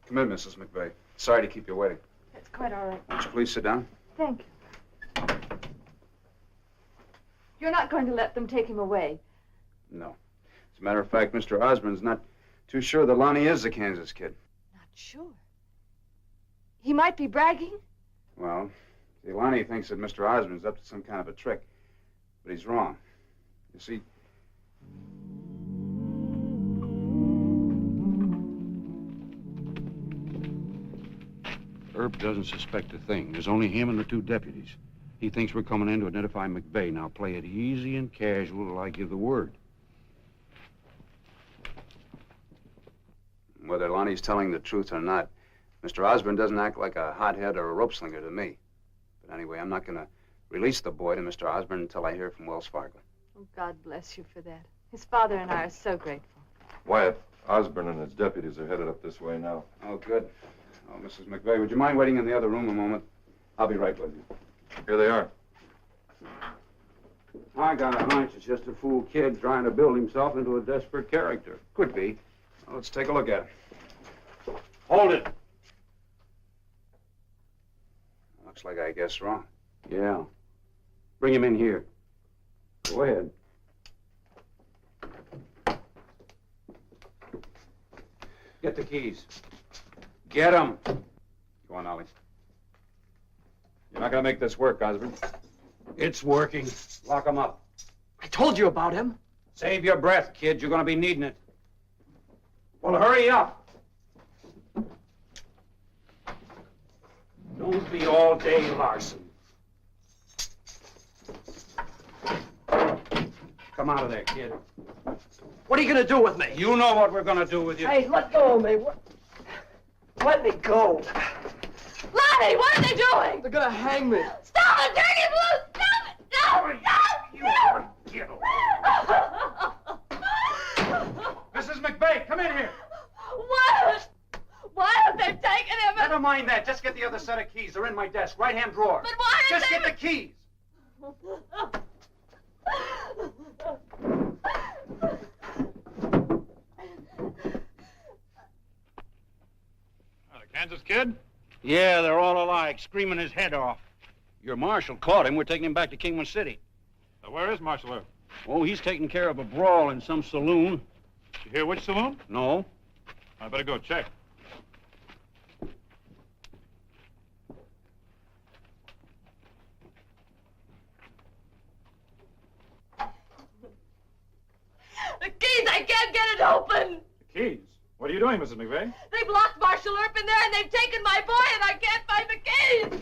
Come in, Mrs. McVeigh. Sorry to keep you waiting. It's quite all right. Won't you please sit down? Thank you. You're not going to let them take him away. No. As a matter of fact, Mr. Osborne's not too sure that Lonnie is the Kansas Kid. Not sure. He might be bragging. Well, see, Lonnie thinks that Mr. Osborne's up to some kind of a trick. But he's wrong. You see, Herb doesn't suspect a thing. There's only him and the two deputies. He thinks we're coming in to identify McVeigh. Now play it easy and casual till I give the word. whether Lonnie's telling the truth or not, Mr. Osborne doesn't act like a hothead or a rope slinger to me. But anyway, I'm not going to release the boy to Mr. Osborne until I hear from Wells Fargo. Oh, God bless you for that. His father and I are so grateful. Wyatt, Osborne and his deputies are headed up this way now. Oh, good. Oh, Mrs. McVeigh, would you mind waiting in the other room a moment? I'll be right with you. Here they are. I got a hunch it's just a fool kid trying to build himself into a desperate character. Could be. Well, let's take a look at it. Hold it. Looks like I guessed wrong. Yeah. Bring him in here. Go ahead. Get the keys. Get them. Go on, Ollie. You're not going to make this work, Osborne. It's working. Lock him up. I told you about him. Save your breath, kid. You're going to be needing it. Well, hurry up. Don't be all day Larson. Come out of there, kid. What are you gonna do with me? You know what we're gonna do with you. Hey, let go of me. Let me go. Lonnie, what are they doing? They're gonna hang me. Stop it! Dirty Blue! Stop it! Stop! Mrs. McVeigh, come in here. What? Why have they taken him? Never mind that. Just get the other set of keys. They're in my desk, right-hand drawer. But why are Just they... get the keys. Kansas kid? Yeah, they're all alike, screaming his head off. Your marshal caught him. We're taking him back to Kingman City. Where is Marshal Earp? Oh, he's taking care of a brawl in some saloon. You hear which saloon? No. I better go check. The keys, I can't get it open! The keys? What are you doing, Mrs. McVeigh? They've locked Marshal Earp in there and they've taken my boy and I can't find the keys!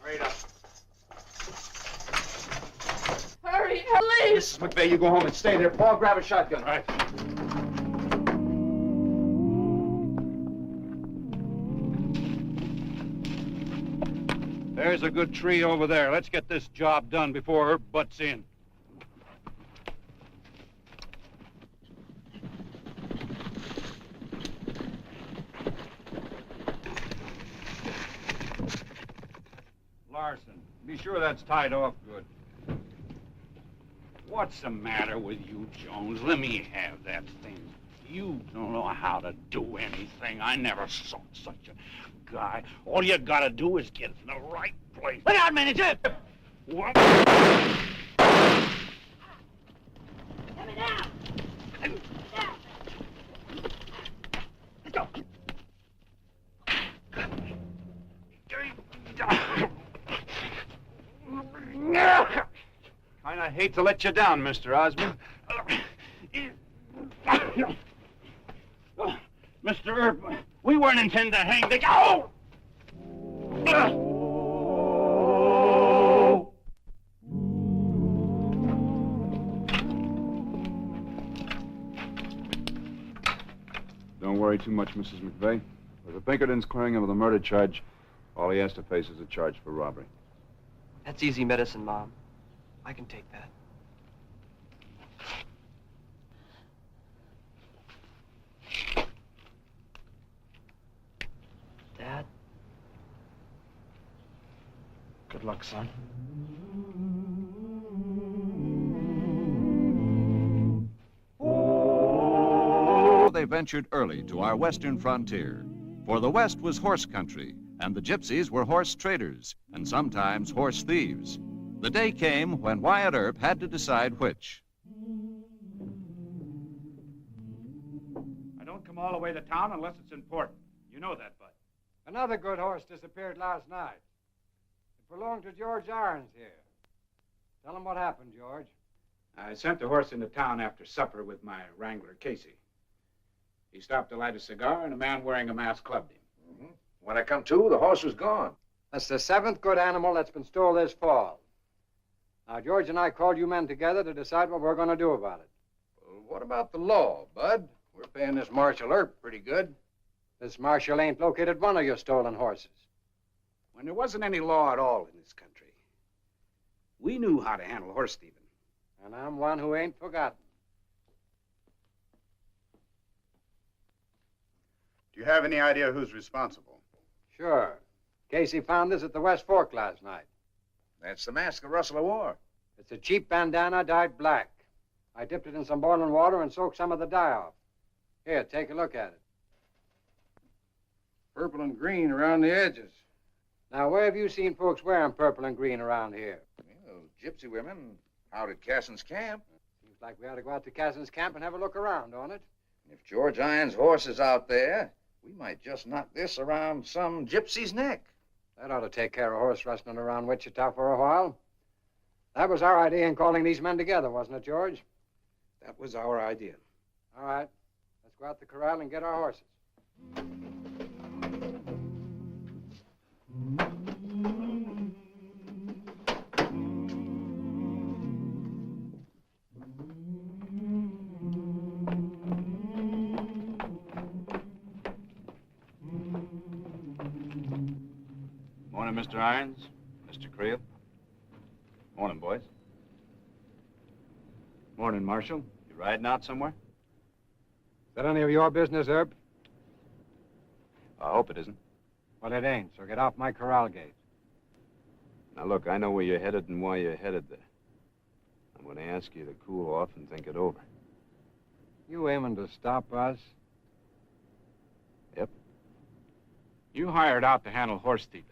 Hurry up. Hurry, please! Mrs. McVeigh, you go home and stay there. Paul, grab a shotgun. All right. There's a good tree over there. Let's get this job done before Earp butts in. Larson, be sure that's tied off good. What's the matter with you, Jones? Let me have that thing. You don't know how to do anything. I never saw such a guy. All you gotta do is get in the right place. Look out, manager! What? Coming out! Let's go. Kinda hate to let you down, Mr. Osmond. Mr. Earp, we weren't intending to hang the... Oh! Don't worry too much, Mrs. McVeigh. With the Pinkertons clearing him of the murder charge, all he has to face is a charge for robbery. That's easy medicine, Mom. I can take that. Dad? Good luck, son. They ventured early to our western frontier, for the West was horse country, and the gypsies were horse traders, and sometimes horse thieves. The day came when Wyatt Earp had to decide which. I don't come all the way to town unless it's important. You know that, Bud. Another good horse disappeared last night. It belonged to George Irons here. Tell him what happened, George. I sent the horse into town after supper with my wrangler, Casey. He stopped to light a cigar, and a man wearing a mask clubbed him. Mm-hmm. When I come to, the horse was gone. That's the 7th good animal that's been stole this fall. Now, George and I called you men together to decide what we're going to do about it. Well, what about the law, Bud? We're paying this Marshal Earp pretty good. This marshal ain't located one of your stolen horses. When there wasn't any law at all in this country, we knew how to handle horse thieving. And I'm one who ain't forgotten. Do you have any idea who's responsible? Sure. Casey found this at the West Fork last night. That's the mask of Rustler War. It's a cheap bandana dyed black. I dipped it in some boiling water and soaked some of the dye off. Here, take a look at it. Purple and green around the edges. Now, where have you seen folks wearing purple and green around here? Well, gypsy women out at Cassin's camp. Seems like we ought to go out to Cassin's camp and have a look around, don't it? If George Irons' horse is out there, we might just knock this around some gypsy's neck. That ought to take care of horse rustling around Wichita for a while. That was our idea in calling these men together, wasn't it, George? That was our idea. All right. Let's go out the corral and get our horses. Morning, Mr. Irons. Mr. Creel. Morning, boys. Morning, Marshal. You riding out somewhere? Is that any of your business, Herb? I hope it isn't. Well, it ain't, so get off my corral gate. Now, look, I know where you're headed and why you're headed there. I'm going to ask you to cool off and think it over. You aiming to stop us? Yep. You hired out to handle horse thieving,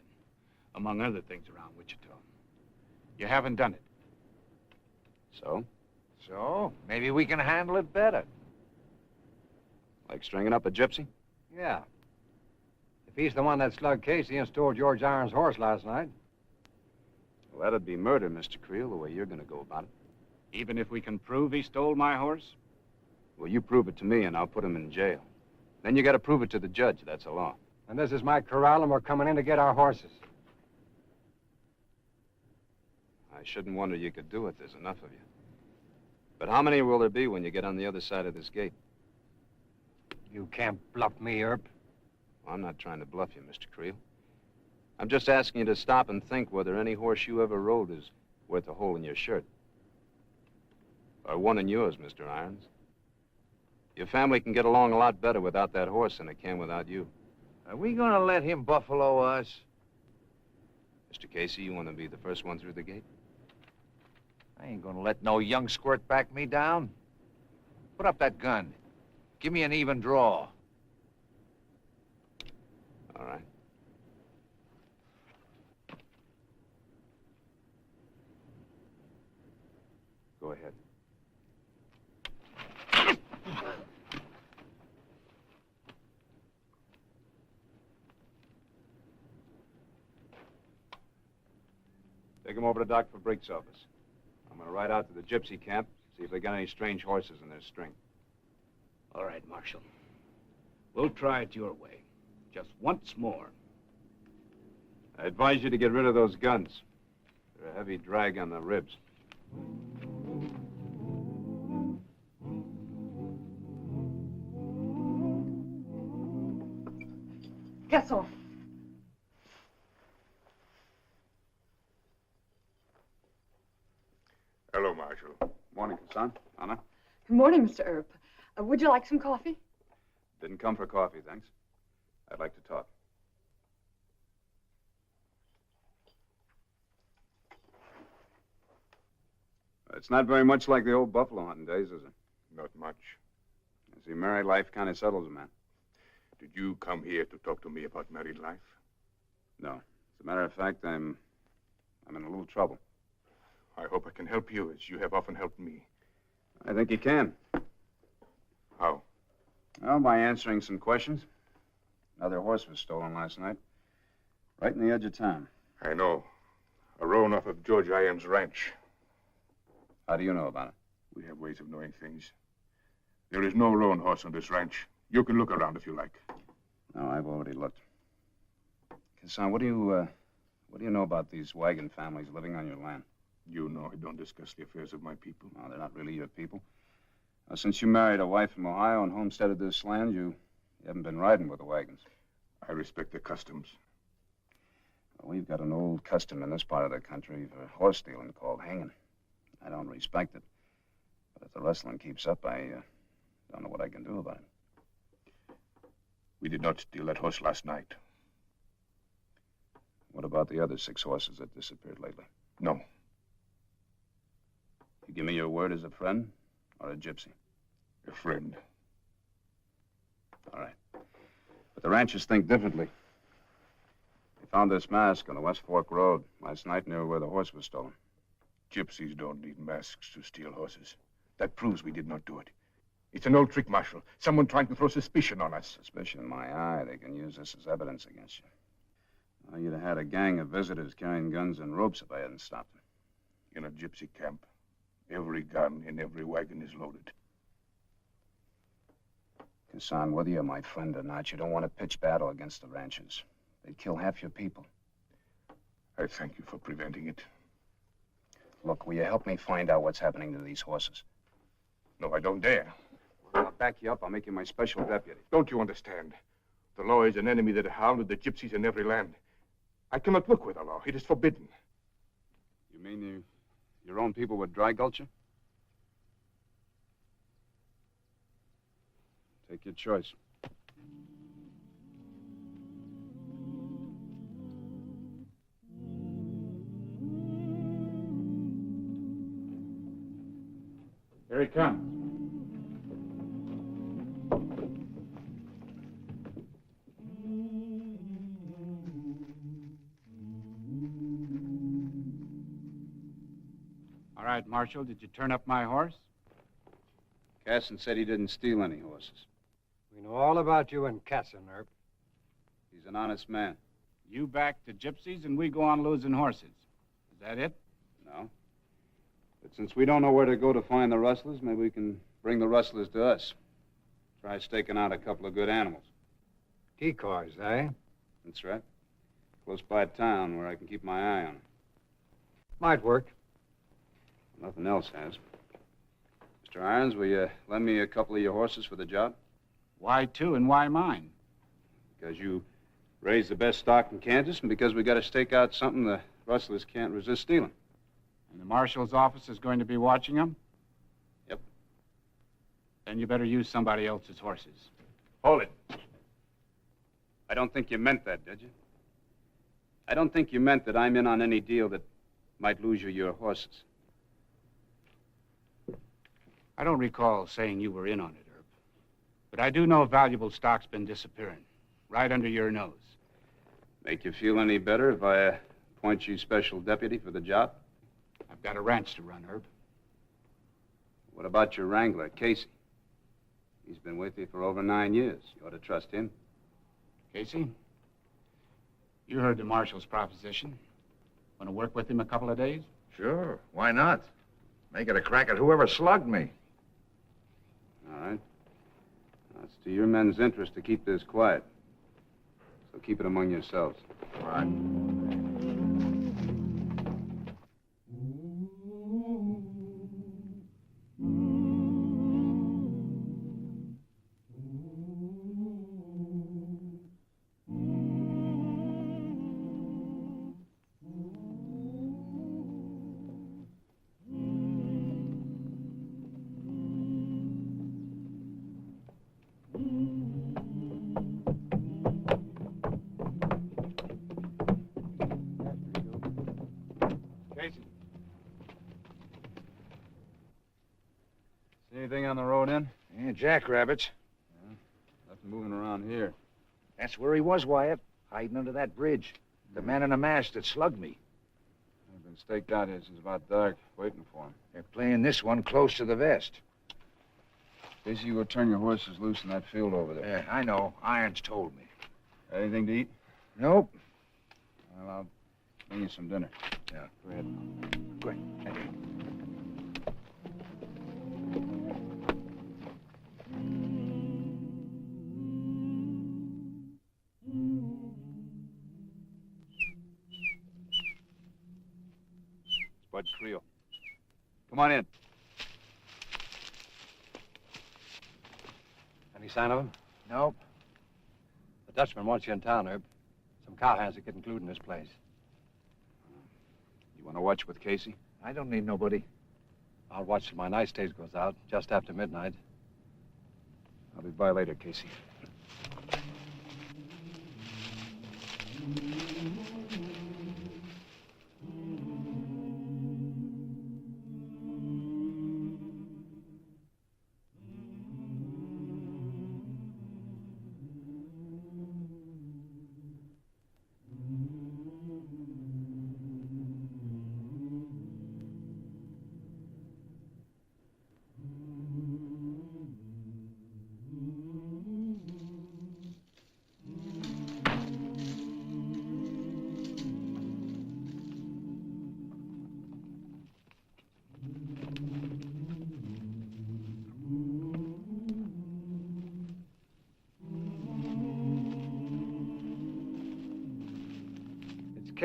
among other things around Wichita. You haven't done it. So? So, maybe we can handle it better. Like stringing up a gypsy? Yeah. If he's the one that slugged Casey and stole George Irons' horse last night. Well, that'd be murder, Mr. Creel, the way you're going to go about it. Even if we can prove he stole my horse? Well, you prove it to me, and I'll put him in jail. Then you got to prove it to the judge. That's the law. And this is my corral, and we're coming in to get our horses. I shouldn't wonder you could do it. There's enough of you. But how many will there be when you get on the other side of this gate? You can't bluff me, Herb. Well, I'm not trying to bluff you, Mr. Creel. I'm just asking you to stop and think whether any horse you ever rode is worth a hole in your shirt. Or one in yours, Mr. Irons. Your family can get along a lot better without that horse than it can without you. Are we gonna let him buffalo us? Mr. Casey, you want to be the first one through the gate? I ain't gonna let no young squirt back me down. Put up that gun. Give me an even draw. All right. Go ahead. Take him over to Dr. Brick's office. I'm going to ride out to the gypsy camp, see if they got any strange horses in their string. All right, Marshal. We'll try it your way. Just once more. I advise you to get rid of those guns. They're a heavy drag on the ribs. Guess off. Hello, Marshal. Morning, Hassan. Anna. Good morning, Mr. Earp. Would you like some coffee? Didn't come for coffee, thanks. I'd like to talk. It's not very much like the old buffalo hunting days, is it? Not much. You see, married life kind of settles a man. Did you come here to talk to me about married life? No. As a matter of fact, I'm in a little trouble. I hope I can help you, as you have often helped me. I think you can. How? Well, by answering some questions. Another horse was stolen last night. Right in the edge of town. I know. A roan off of George Irons' ranch. How do you know about it? We have ways of knowing things. There is no roan horse on this ranch. You can look around if you like. No, I've already looked. Hassan, what do you know about these wagon families living on your land? You know I don't discuss the affairs of my people. No, they're not really your people. Now, since you married a wife from Ohio and homesteaded this land, you haven't been riding with the wagons. I respect the customs. Well, we've got an old custom in this part of the country for horse stealing called hanging. I don't respect it. But if the rustling keeps up, I don't know what I can do about it. We did not steal that horse last night. What about the other 6 horses that disappeared lately? No. You give me your word as a friend or a gypsy? A friend. All right. But the ranchers think differently. They found this mask on the West Fork Road last night near where the horse was stolen. Gypsies don't need masks to steal horses. That proves we did not do it. It's an old trick, Marshal. Someone trying to throw suspicion on us. Suspicion in my eye. They can use this as evidence against you. Well, you'd have had a gang of visitors carrying guns and ropes if I hadn't stopped them. In a gypsy camp, every gun in every wagon is loaded. Hassan, whether you're my friend or not, you don't want to pitch battle against the ranchers. They'd kill half your people. I thank you for preventing it. Look, will you help me find out what's happening to these horses? No, I don't dare. Well, I'll back you up. I'll make you my special deputy. Don't you understand? The law is an enemy that hounded the gypsies in every land. I cannot work with the law. It is forbidden. You mean your own people would dry gulch you? Take your choice. Here he comes. All right, Marshal, did you turn up my horse? Casson said he didn't steal any horses. We know all about you and Casson, Herb. He's an honest man. You back the gypsies and we go on losing horses. Is that it? No. But since we don't know where to go to find the rustlers, maybe we can bring the rustlers to us. Try staking out a couple of good animals. Decoys, eh? That's right. Close by town where I can keep my eye on them. Might work. Nothing else has. Mr. Irons, will you lend me a couple of your horses for the job? Why two and why mine? Because you raise the best stock in Kansas and because we got to stake out something the rustlers can't resist stealing. And the marshal's office is going to be watching them? Yep. Then you better use somebody else's horses. Hold it. I don't think you meant that, did you? I don't think you meant that I'm in on any deal that might lose you your horses. I don't recall saying you were in on it, Herb. But I do know valuable stock's been disappearing, right under your nose. Make you feel any better if I appoint you special deputy for the job? I've got a ranch to run, Herb. What about your wrangler, Casey? He's been with you for over 9 years. You ought to trust him. Casey, you heard the marshal's proposition. Want to work with him a couple of days? Sure. Why not? Make it a crack at whoever slugged me. All right. Now, it's to your men's interest to keep this quiet. So keep it among yourselves. All right. Anything on the road in? Yeah, jackrabbits. Yeah, nothing moving around here. That's where he was, Wyatt. Hiding under that bridge. The man in a mask that slugged me. I've been staked out here since about dark, waiting for him. They're playing this one close to the vest. Casey, you go turn your horses loose in that field over there. Yeah, I know. Irons told me. Got anything to eat? Nope. Well, I'll bring you some dinner. Yeah. Go ahead. Go ahead. Thank you. Bud Creel. Come on in. Any sign of him? Nope. The Dutchman wants you in town, Herb. Some cowhands are getting glued in this place. You want to watch with Casey? I don't need nobody. I'll watch till my night stage goes out, just after midnight. I'll be by later, Casey.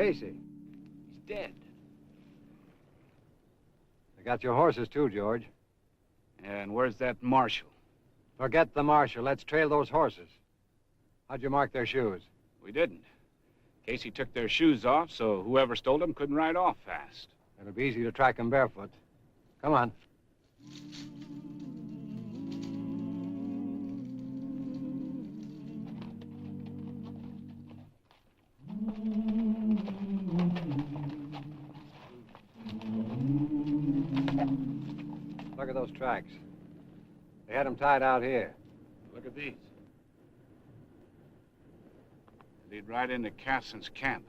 Casey? He's dead. They got your horses, too, George. And where's that marshal? Forget the marshal. Let's trail those horses. How'd you mark their shoes? We didn't. Casey took their shoes off, so whoever stole them couldn't ride off fast. It'll be easy to track them barefoot. Come on. Look at those tracks. They had them tied out here. Look at these. Lead right into Casson's camp.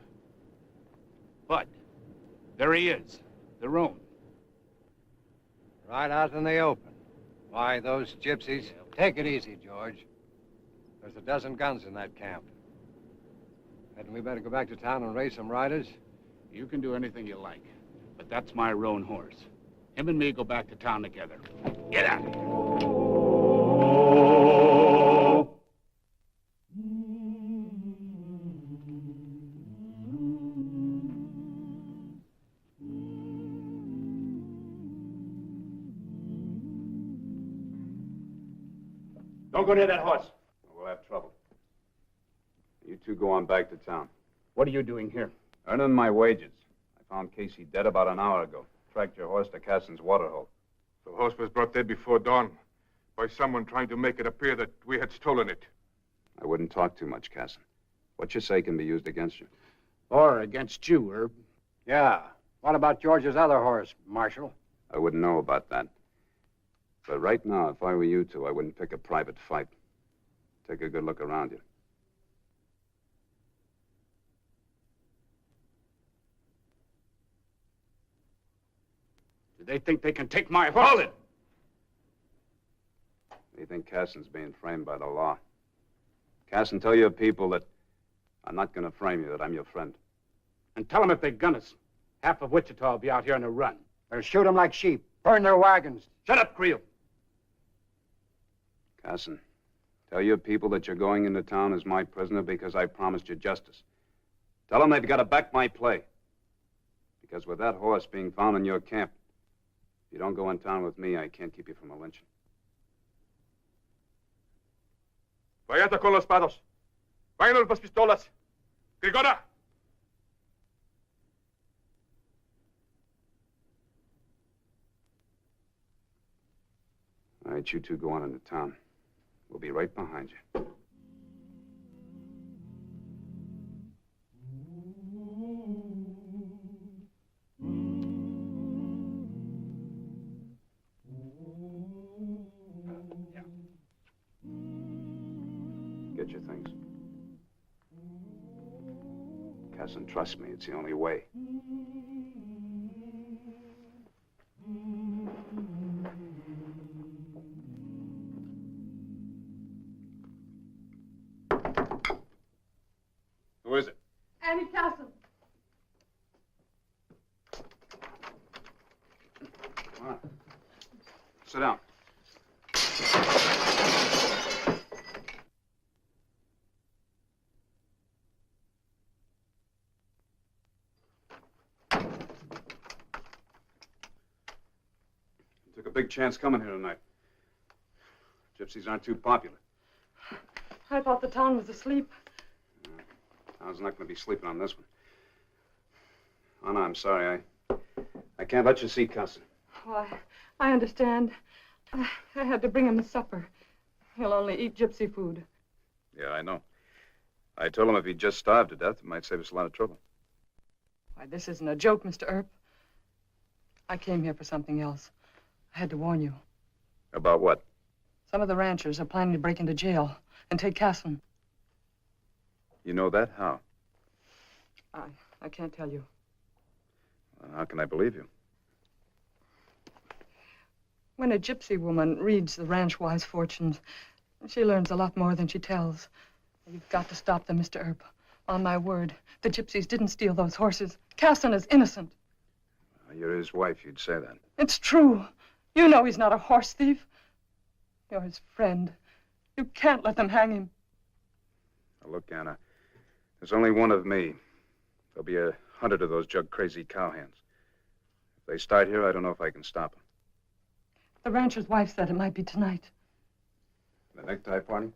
But there he is, the roan. Right out in the open. Why, those gypsies... Take it easy, George. There's a dozen guns in that camp. Hadn't we better go back to town and raise some riders? You can do anything you like, but that's my roan horse. Him and me go back to town together. Get out of here. Don't go near that horse. We'll have trouble. You two go on back to town. What are you doing here? Earning my wages. I found Casey dead about an hour ago. Tracked your horse to Casson's waterhole. The horse was brought dead before dawn by someone trying to make it appear that we had stolen it. I wouldn't talk too much, Casson. What you say can be used against you. Or against you, Herb. Yeah. What about George's other horse, Marshal? I wouldn't know about that. But right now, if I were you two, I wouldn't pick a private fight. Take a good look around you. Do they think they can take my horse? Hold it! They think Casson's being framed by the law. Casson, tell your people that I'm not going to frame you, that I'm your friend. And tell them if they gun us, half of Wichita will be out here on a run. They'll shoot them like sheep, burn their wagons. Shut up, Creel. Casson, tell your people that you're going into town as my prisoner because I promised you justice. Tell them they've got to back my play. Because with that horse being found in your camp, if you don't go in town with me, I can't keep you from a lynching. Vayate con los pados. Váyanos las pistolas. Grigora! All right, you two go on into town. We'll be right behind you. Get your things. Casson, trust me, it's the only way. Who is it? Annie Casson. Come on. Sit down. You took a big chance coming here tonight. Gypsies aren't too popular. I thought the town was asleep. Town's not going to be sleeping on this one. Oh, no, I'm sorry. I can't let you see Casson. Oh, I understand. I had to bring him his supper. He'll only eat gypsy food. Yeah, I know. I told him if he'd just starved to death, it might save us a lot of trouble. Why, this isn't a joke, Mr. Earp. I came here for something else. I had to warn you. About what? Some of the ranchers are planning to break into jail and take Casson. You know that? How? I can't tell you. How can I believe you? When a gypsy woman reads the ranch-wise fortunes, she learns a lot more than she tells. You've got to stop them, Mr. Earp. On my word, the gypsies didn't steal those horses. Casson is innocent. You're his wife, you'd say that. It's true. You know he's not a horse thief. You're his friend. You can't let them hang him. Now, look, Anna, there's only one of me. There'll be 100 of those jug-crazy cowhands. If they start here, I don't know if I can stop them. The rancher's wife said it might be tonight. The necktie party?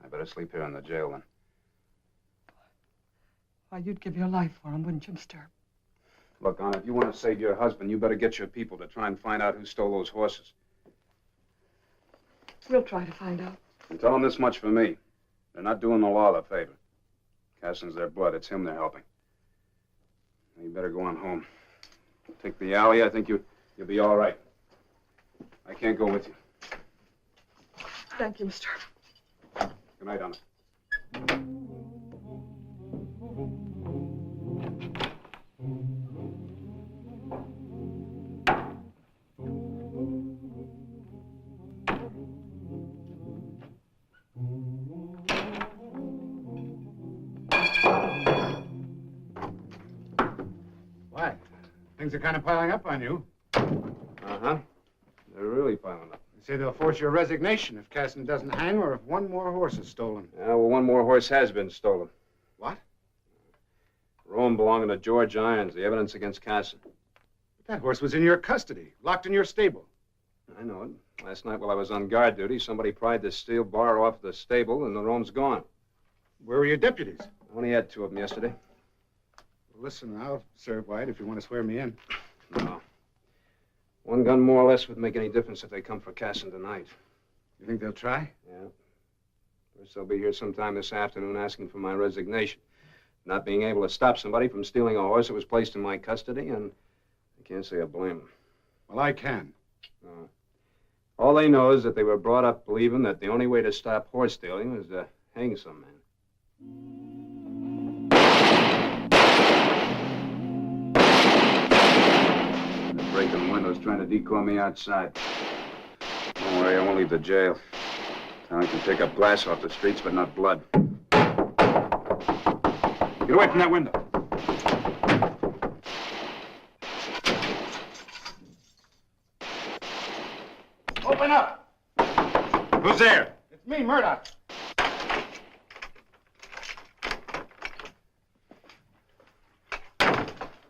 I better sleep here in the jail, then. Why, you'd give your life for him, wouldn't you, Mr. Earp? Look, Anna, if you want to save your husband, you better get your people to try and find out who stole those horses. We'll try to find out. And tell them this much for me. They're not doing the law a favor. Cassin's their blood. It's him they're helping. You better go on home. Take the alley. I think you'll be all right. I can't go with you. Thank you, Mr. Earp. Good night, Anna. What? Things are kind of piling up on you. Uh-huh. They're really piling up. They say they'll force your resignation if Cassin doesn't hang or if one more horse is stolen. Yeah, well, one more horse has been stolen. What? Roan belonging to George Irons, the evidence against Cassin. But that horse was in your custody, locked in your stable. I know it. Last night while I was on guard duty, somebody pried the steel bar off the stable and the roan's gone. Where were your deputies? I only had 2 of them yesterday. Well, listen, I'll serve White if you want to swear me in. No. 1 gun more or less would make any difference if they come for Cassin tonight. You think they'll try? Yeah. First, they'll be here sometime this afternoon asking for my resignation. Not being able to stop somebody from stealing a horse that was placed in my custody, and I can't say I blame them. Well, I can. No. All they know is that they were brought up believing that the only way to stop horse stealing was to hang some man. They're breaking windows, trying to decoy me outside. Don't worry, I won't leave the jail. Town can pick up glass off the streets, but not blood. Get away from that window. Open up! Who's there? It's me, Murdoch.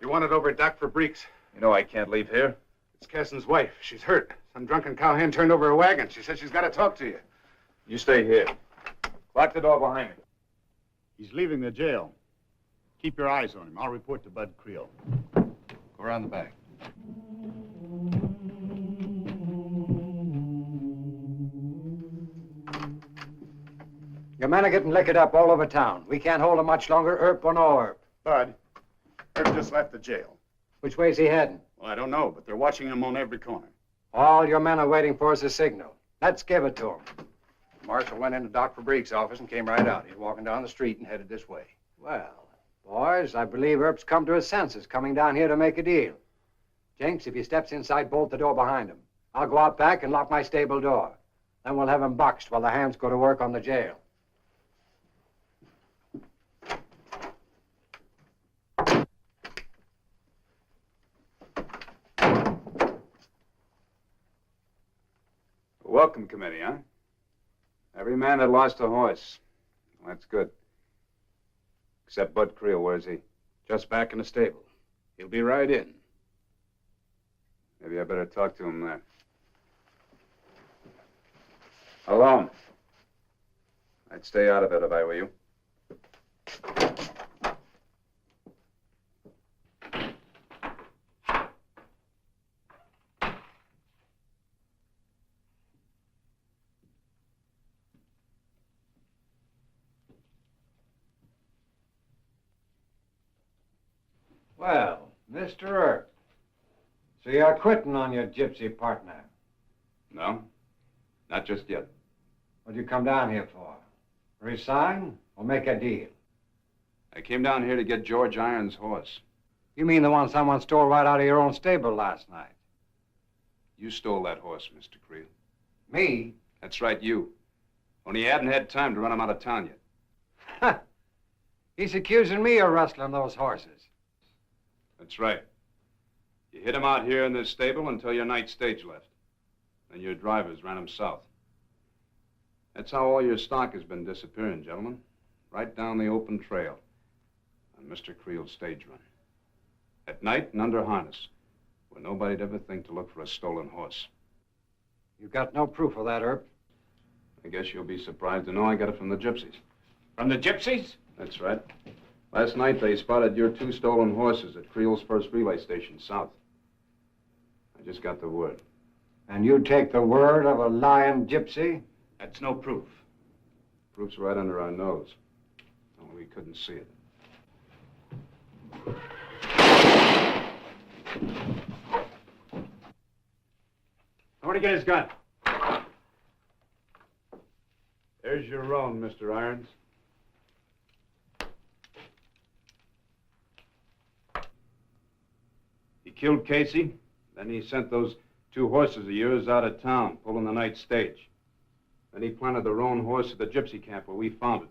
You wanted over Doc for Breeks. You know I can't leave here. It's Cassin's wife. She's hurt. Some drunken cowhand turned over a wagon. She said she's got to talk to you. You stay here. Lock the door behind me. He's leaving the jail. Keep your eyes on him. I'll report to Bud Creel. Go around the back. Your men are getting liquored up all over town. We can't hold them much longer, Earp or no Earp. Bud, Earp just left the jail. Which way's he heading? Well, I don't know, but they're watching him on every corner. All your men are waiting for is a signal. Let's give it to them. Marshal went into Doc Fabrik's office and came right out. He's walking down the street and headed this way. Well, boys, I believe Earp's come to his senses, coming down here to make a deal. Jenks, if he steps inside, bolt the door behind him. I'll go out back and lock my stable door. Then we'll have him boxed while the hands go to work on the jail. Welcome committee, huh? Every man that lost a horse. Well, that's good. Except Bud Creel, where's he? Just back in the stable. He'll be right in. Maybe I better talk to him then. Alone. I'd stay out of it if I were you. Well, Mr. Earp, so you're quitting on your gypsy partner. No, not just yet. What'd you come down here for? Resign or make a deal? I came down here to get George Irons' horse. You mean the one someone stole right out of your own stable last night? You stole that horse, Mr. Creel. Me? That's right, you. Only you hadn't had time to run him out of town yet. He's accusing me of rustling those horses. That's right. You hid him out here in this stable until your night stage left. Then your drivers ran him south. That's how all your stock has been disappearing, gentlemen. right down the open trail on Mr. Creel's stage run. At night and under harness, where nobody'd ever think to look for a stolen horse. You got no proof of that, Herb? I guess you'll be surprised to know I got it from the gypsies. From the gypsies? That's right. Last night they spotted your 2 stolen horses at Creel's first relay station south. I just got the word. And you take the word of a lying gypsy? That's no proof. Proof's right under our nose. Only we couldn't see it. Somebody get his gun. There's your roan, Mr. Irons. He killed Casey, then he sent those 2 horses of yours out of town, pulling the night stage. Then he planted the roan horse at the gypsy camp where we found it.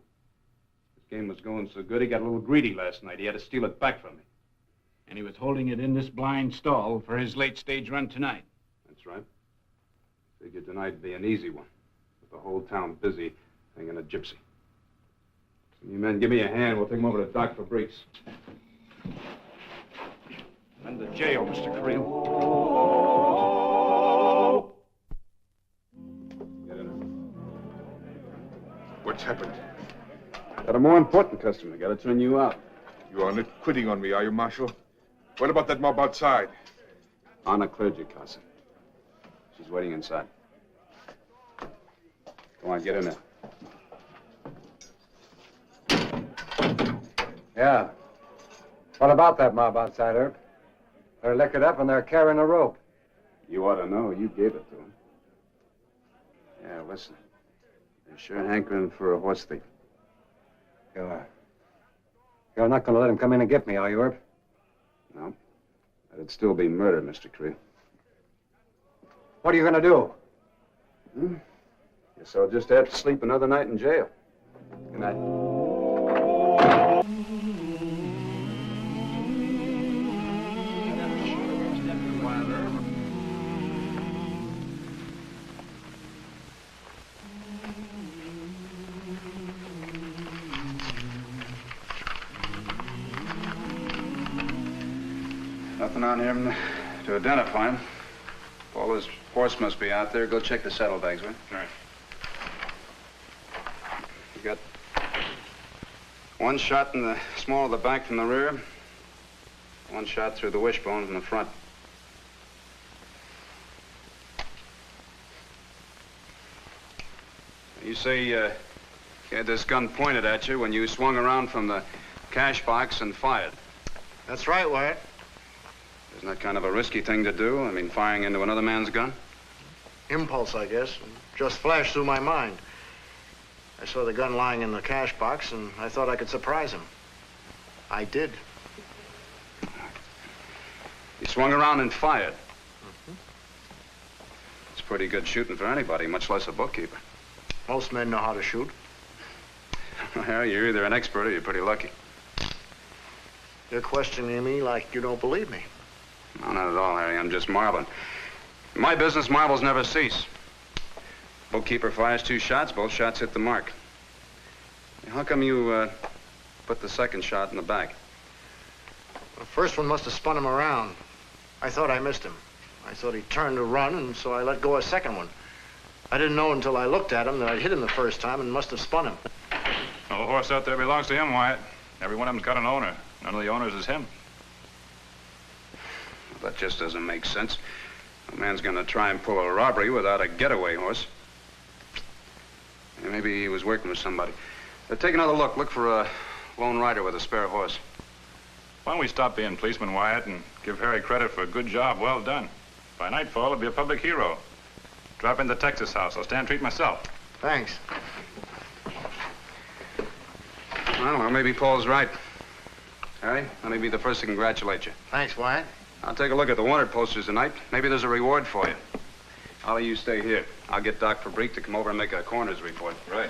His game was going so good, he got a little greedy last night. He had to steal it back from me. And he was holding it in this blind stall for his late stage run tonight. That's right. Figured tonight'd be an easy one, with the whole town busy hanging a gypsy. So you men, give me a hand. We'll take him over to Doc Fabrique's. And the jail, Mr. Creel. Get in there. What's happened? Got a more important customer. Got to turn you out. You are not quitting on me, are you, Marshal? What about that mob outside? Anna cleared your casa. She's waiting inside. Go on, get in there. Yeah. What about that mob outside, Herb? They're liquored up and they're carrying a rope. You ought to know. You gave it to them. Yeah, listen. They're sure hankering for a horse thief. You're not going to let him come in and get me, are you, Herb? No. That'd still be murder, Mr. Creel. What are you going to do? Guess I'll just have to sleep another night in jail. Good night. Nothing on him to identify him. Paul, his horse must be out there. Go check the saddlebags, will you? All right. You got 1 shot in the small of the back from the rear, 1 shot through the wishbone from the front. You say you had this gun pointed at you when you swung around from the cash box and fired. That's right, Wyatt. Isn't that kind of a risky thing to do? I mean, firing into another man's gun? Impulse, I guess. Just flashed through my mind. I saw the gun lying in the cash box, and I thought I could surprise him. I did. You swung around and fired. It's pretty good shooting for anybody, much less a bookkeeper. Most men know how to shoot. Well, you're either an expert or you're pretty lucky. You're questioning me like you don't believe me. No, not at all, Harry. I'm just marveling. In my business, marvels never cease. Bookkeeper fires 2 shots, both shots hit the mark. How come you put the second shot in the back? The first one must have spun him around. I thought I missed him. I thought he turned to run, and so I let go a second one. I didn't know until I looked at him that I'd hit him the first time and must have spun him. Well, the horse out there belongs to him, Wyatt. Every one of them's got an owner. None of the owners is him. Well, that just doesn't make sense. A man's gonna try and pull a robbery without a getaway horse. Yeah, maybe he was working with somebody. Take another look. Look for a lone rider with a spare horse. Why don't we stop being policemen, Wyatt, and give Harry credit for a good job well done? By nightfall, he'll be a public hero. Drop in the Texas house. I'll stand treat myself. Thanks. Well, maybe Paul's right. Harry, let me be the first to congratulate you. Thanks, Wyatt. I'll take a look at the wanted posters tonight. Maybe there's a reward for you. I'll let you stay here. I'll get Doc Fabrique to come over and make a coroner's report. Right.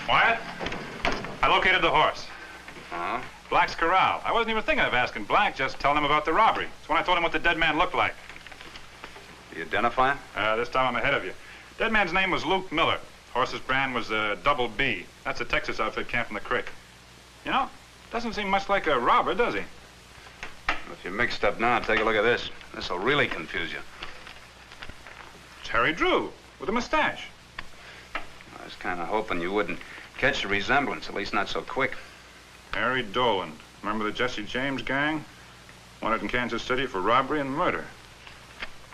Wyatt, I located the horse. Uh-huh. Black's corral. I wasn't even thinking of asking Black, just telling him about the robbery. It's when I told him what the dead man looked like. You identify him? This time I'm ahead of you. Dead man's name was Luke Miller. Horse's brand was Double B. That's a Texas outfit camped in the creek. You know, doesn't seem much like a robber, does he? If you're mixed up now, take a look at this. This'll really confuse you. It's Harry Drew with a mustache. I was kind of hoping you wouldn't catch the resemblance, at least not so quick. Harry Dolan. Remember the Jesse James gang? Wanted in Kansas City for robbery and murder.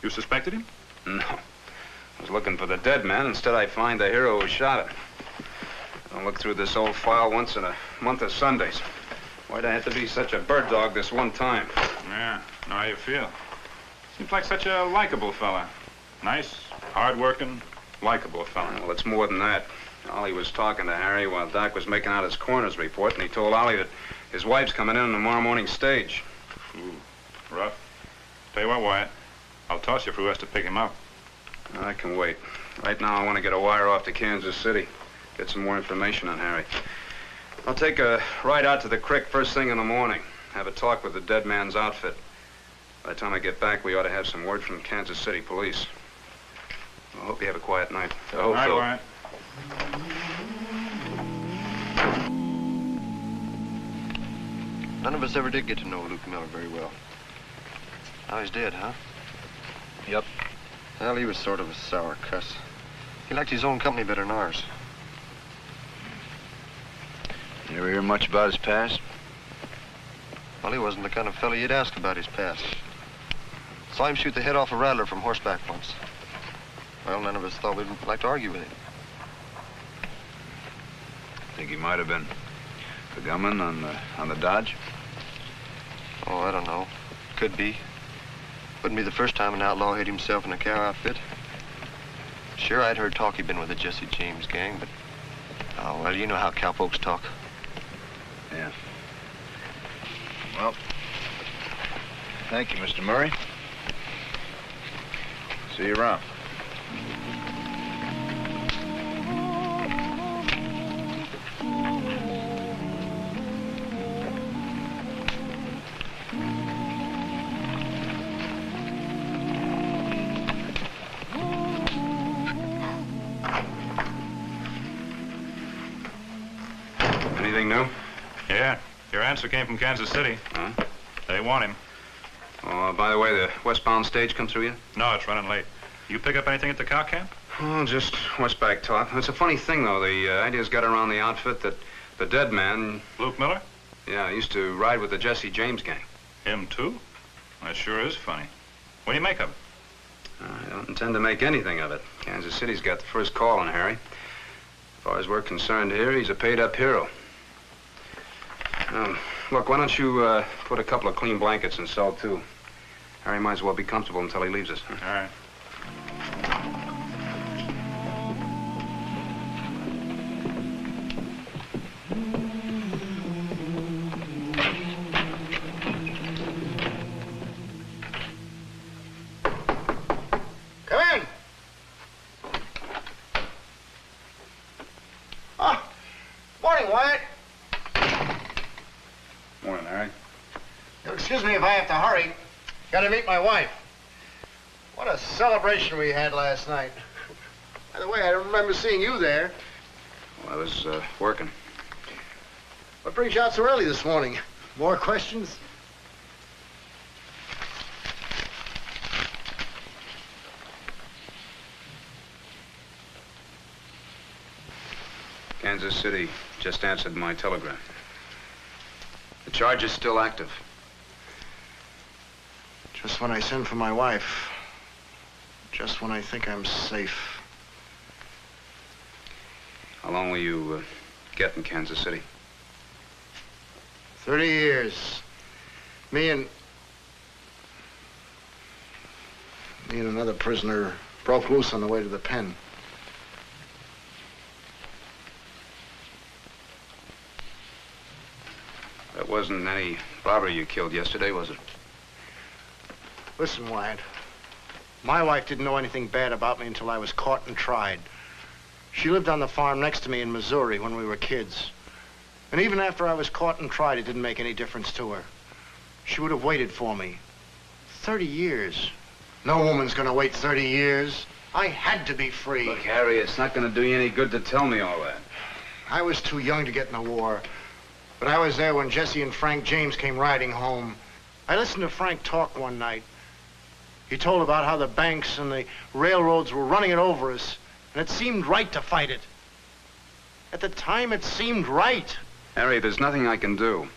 You suspected him? No. I was looking for the dead man. Instead, I find the hero who shot him. I'll look through this old file once in a month of Sundays. Why'd I have to be such a bird dog this one time? Yeah, know how you feel. Seems like such a likable fella. Nice, hard-working, likable fella. Well, it's more than that. Ollie was talking to Harry while Doc was making out his coroner's report, and he told Ollie that his wife's coming in on tomorrow morning stage. Ooh, rough. Tell you what, Wyatt, I'll toss you for who has to pick him up. I can wait. Right now, I want to get a wire off to Kansas City, get some more information on Harry. I'll take a ride out to the creek first thing in the morning, have a talk with the dead man's outfit. By the time I get back, we ought to have some word from Kansas City police. I hope you have a quiet night. I hope Night, so. Wyatt. None of us ever did get to know Luke Miller very well. Now he's dead, huh? Yep. Well, he was sort of a sour cuss. He liked his own company better than ours. You ever hear much about his past? Well, he wasn't the kind of fellow you'd ask about his past. Saw him shoot the head off a rattler from horseback once. Well, none of us thought we'd like to argue with him. Think he might have been the gunman on the Dodge? Oh, I don't know. Could be. Wouldn't be the first time an outlaw hid himself in a cow outfit. Sure, I'd heard talk he'd been with the Jesse James gang, but... Oh, well, you know how cowpokes talk. Yeah. Well, thank you, Mr. Murray. See you around. Anything new? Yeah, your answer came from Kansas City. Huh? They want him. Oh, by the way, the westbound stage come through yet? No, it's running late. You pick up anything at the cow camp? Oh, just westback talk. It's a funny thing, though. The idea's got around the outfit that the dead man... Luke Miller? Yeah, used to ride with the Jesse James gang. Him, too? That sure is funny. What do you make of it? I don't intend to make anything of it. Kansas City's got the first call on Harry. As far as we're concerned here, he's a paid-up hero. Look, why don't you put a couple of clean blankets in cell 2? Harry might as well be comfortable until he leaves us. Huh? All right. Come in. Oh, morning, Wyatt. Morning, Harry. You'll excuse me if I have to hurry. Got to meet my wife. What a celebration we had last night. By the way, I don't remember seeing you there. Well, I was working. What brings you out so early this morning? More questions? Kansas City just answered my telegram. The charge is still active. Just when I send for my wife. Just when I think I'm safe. How long will you get in Kansas City? 30 years. Me and another prisoner broke loose on the way to the pen. That wasn't any robbery you killed yesterday, was it? Listen, Wyatt. My wife didn't know anything bad about me until I was caught and tried. She lived on the farm next to me in Missouri when we were kids. And even after I was caught and tried, it didn't make any difference to her. She would have waited for me. 30 years. No woman's gonna wait 30 years. I had to be free. Look, Harry, it's not going to do you any good to tell me all that. I was too young to get in the war. But I was there when Jesse and Frank James came riding home. I listened to Frank talk one night. He told about how the banks and the railroads were running it over us, and it seemed right to fight it. At the time, it seemed right. Harry, there's nothing I can do.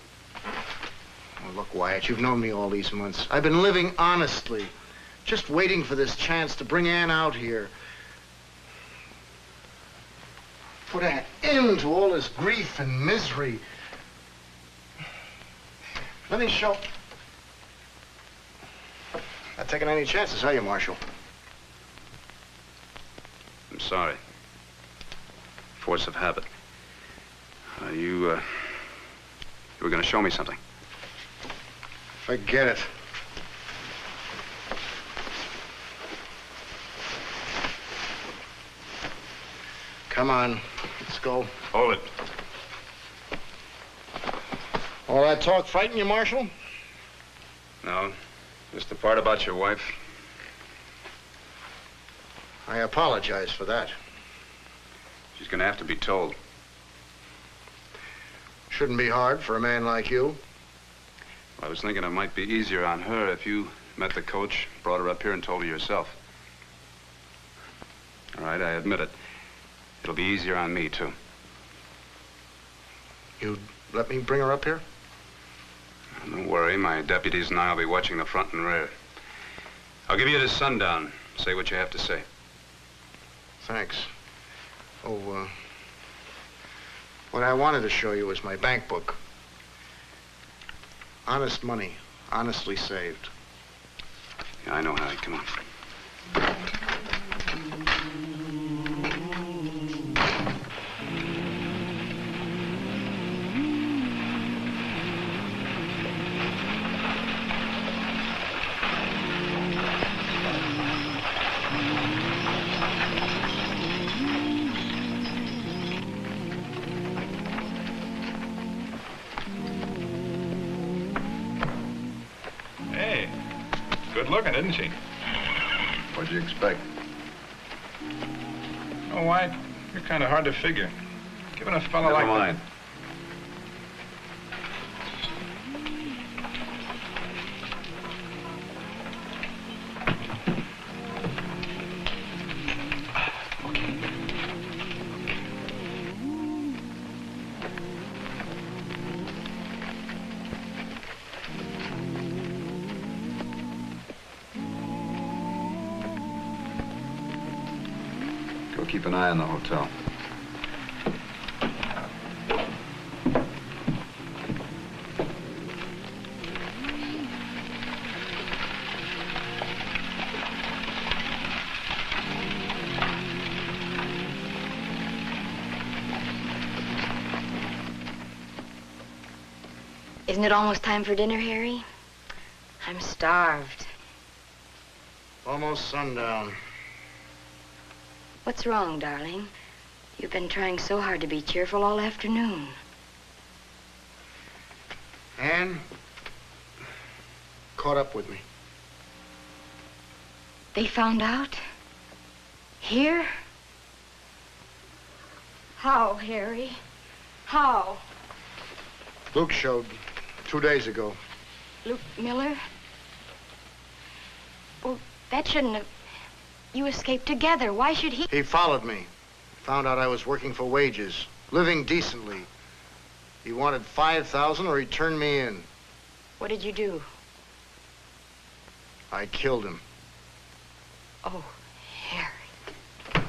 Oh, look, Wyatt, you've known me all these months. I've been living honestly, just waiting for this chance to bring Ann out here. Put an end to all this grief and misery. Let me show... Not taking any chances, are you, Marshal? I'm sorry. Force of habit. You were going to show me something. Forget it. Come on, let's go. Hold it. All that talk frighten you, Marshal? No, just the part about your wife. I apologize for that. She's going to have to be told. Shouldn't be hard for a man like you. Well, I was thinking it might be easier on her if you met the coach, brought her up here, and told her yourself. All right, I admit it. It'll be easier on me, too. You'd let me bring her up here? Don't worry, my deputies and I will be watching the front and rear. I'll give you to sundown. Say what you have to say. Thanks. Oh, what I wanted to show you was my bank book. Honest money, honestly saved. Yeah, I know, Harry. Come on. Good looking, isn't she? What'd you expect? Oh, White, you're kind of hard to figure. Giving a fella like... Never mind. Keep an eye on the hotel. Isn't it almost time for dinner, Harry? I'm starved. Almost sundown. What's wrong, darling? You've been trying so hard to be cheerful all afternoon. Ann caught up with me. They found out? Here? How, Harry? How? Luke showed 2 days ago. Luke Miller? Well, that shouldn't have... You escaped together. Why should he... He followed me. Found out I was working for wages, living decently. He wanted $5,000 or he turned me in. What did you do? I killed him. Oh, Harry.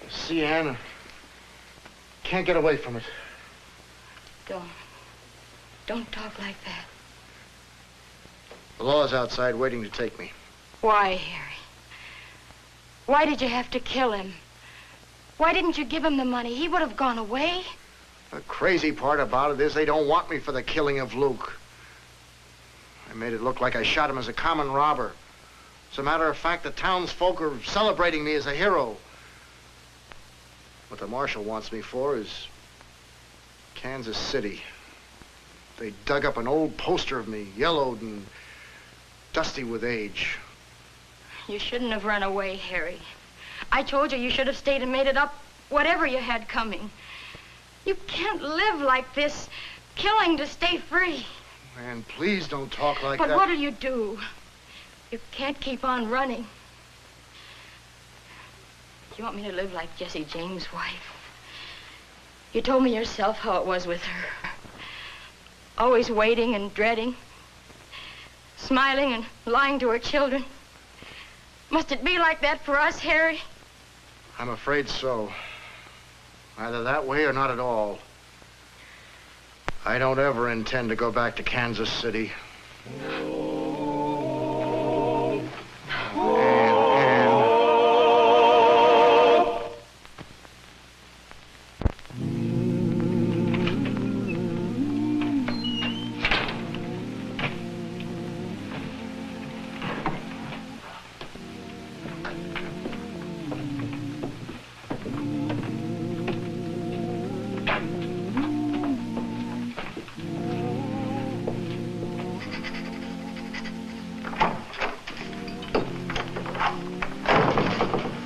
See, Ann, can't get away from it. Don't talk like that. The law's outside waiting to take me. Why, Harry? Why did you have to kill him? Why didn't you give him the money? He would have gone away. The crazy part about it is they don't want me for the killing of Luke. I made it look like I shot him as a common robber. As a matter of fact, the townsfolk are celebrating me as a hero. What the marshal wants me for is Kansas City. They dug up an old poster of me, yellowed and dusty with age. You shouldn't have run away, Harry. I told you you should have stayed and made it up, whatever you had coming. You can't live like this, killing to stay free. Man, please don't talk like that. But what'll you do? You can't keep on running. You want me to live like Jesse James' wife? You told me yourself how it was with her. Always waiting and dreading. Smiling and lying to her children. Must it be like that for us, Harry? I'm afraid so. Either that way or not at all. I don't ever intend to go back to Kansas City.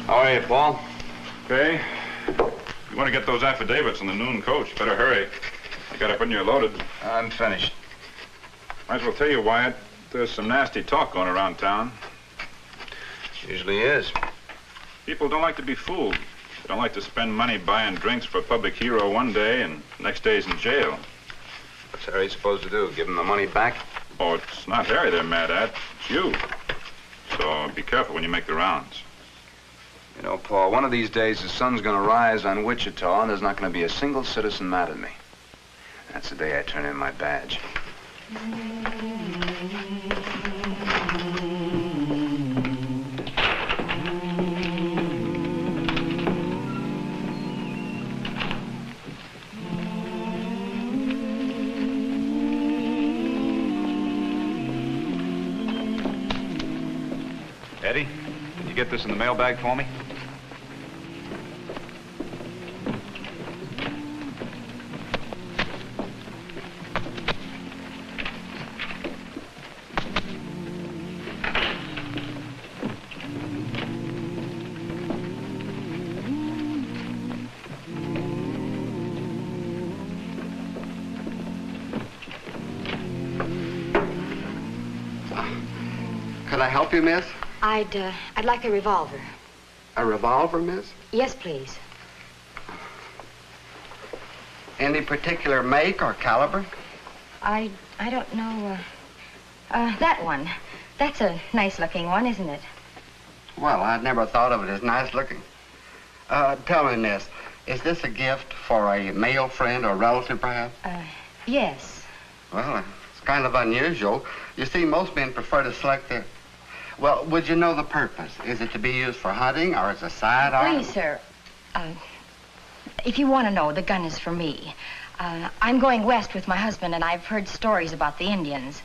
How are you, Paul? Okay. You want to get those affidavits on the noon coach, better hurry. You got it when you're loaded. I'm finished. Might as well tell you, Wyatt, there's some nasty talk going around town. Usually is. People don't like to be fooled. They don't like to spend money buying drinks for a public hero one day and the next day's in jail. What's Harry supposed to do? Give him the money back? Oh, it's not Harry they're mad at. It's you. So be careful when you make the rounds. You know, Paul, one of these days the sun's going to rise on Wichita and there's not going to be a single citizen mad at me. That's the day I turn in my badge. Eddie, did you get this in the mailbag for me? Could I help you, miss? I'd like a revolver. A revolver, miss? Yes, please. Any particular make or caliber? I don't know, that one. That's a nice-looking one, isn't it? Well, I'd never thought of it as nice looking. Tell me, miss, is this a gift for a male friend or relative, perhaps? Yes. Well, it's kind of unusual. You see, most men prefer to select their... Well, would you know the purpose? Is it to be used for hunting or as a sidearm? Please, sir. If you want to know, the gun is for me. I'm going west with my husband, and I've heard stories about the Indians.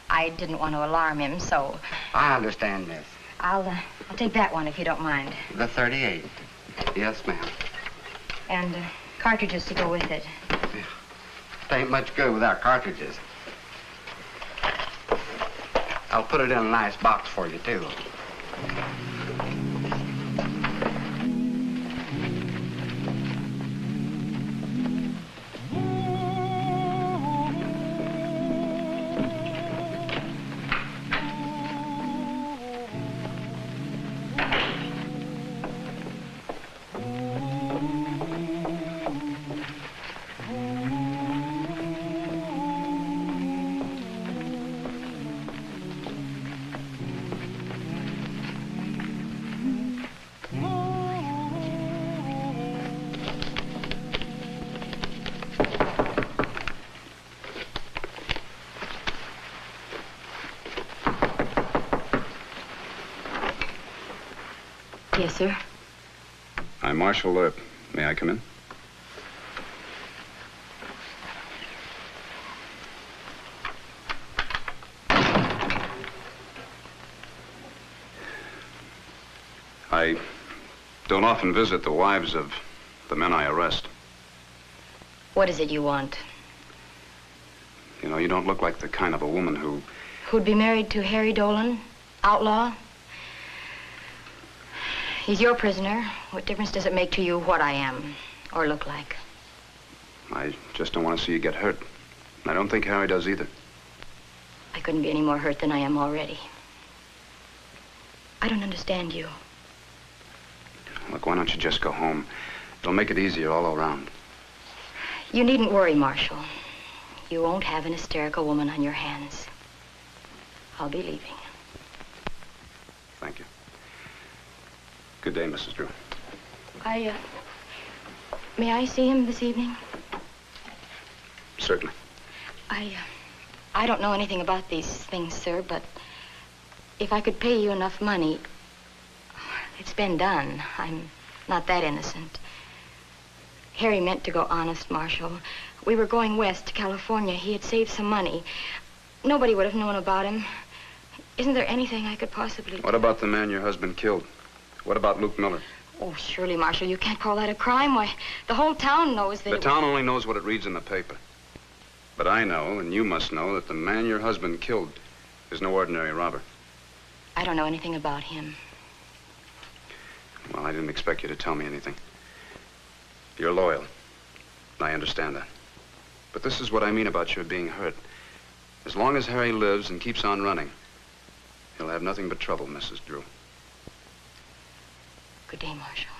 I didn't want to alarm him, so... I understand, miss. I'll take that one, if you don't mind. The 38. Yes, ma'am. And cartridges to go with it. It ain't much good without cartridges. I'll put it in a nice box for you, too. Yes, sir. I'm Marshal Earp. May I come in? I don't often visit the wives of the men I arrest. What is it you want? You know, you don't look like the kind of a woman who... Who'd be married to Harry Dolan? Outlaw? He's your prisoner. What difference does it make to you what I am or look like? I just don't want to see you get hurt. I don't think Harry does either. I couldn't be any more hurt than I am already. I don't understand you. Look, why don't you just go home? It'll make it easier all around. You needn't worry, Marshal. You won't have an hysterical woman on your hands. I'll be leaving. Thank you. Good day, Mrs. Drew. May I see him this evening? Certainly. I don't know anything about these things, sir, but if I could pay you enough money, it's been done. I'm not that innocent. Harry meant to go honest, Marshal. We were going west to California. He had saved some money. Nobody would have known about him. Isn't there anything I could possibly do? What about the man your husband killed? What about Luke Miller? Oh, surely, Marshal, you can't call that a crime. Why, the whole town knows that The town only knows what it reads in the paper. But I know, and you must know, that the man your husband killed is no ordinary robber. I don't know anything about him. Well, I didn't expect you to tell me anything. You're loyal. I understand that. But this is what I mean about your being hurt. As long as Harry lives and keeps on running, he'll have nothing but trouble, Mrs. Drew. Good day, Marshal.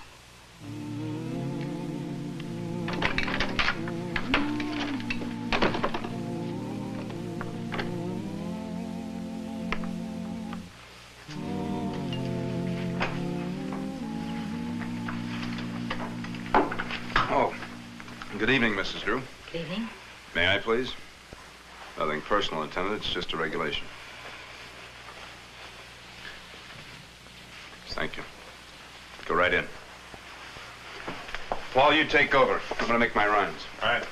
Oh, good evening, Mrs. Drew. Good evening. May I, please? Nothing personal, Lieutenant. It's just a regulation. Thank you. Go right in. Paul, you take over. I'm going to make my rounds. All right.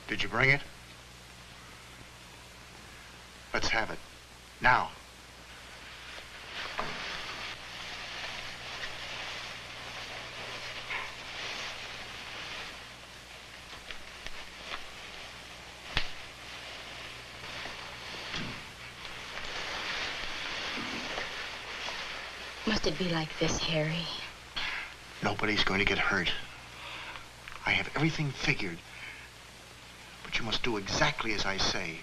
Did you bring it? Let's have it. Now. Must it be like this, Harry? Nobody's going to get hurt. I have everything figured. But you must do exactly as I say.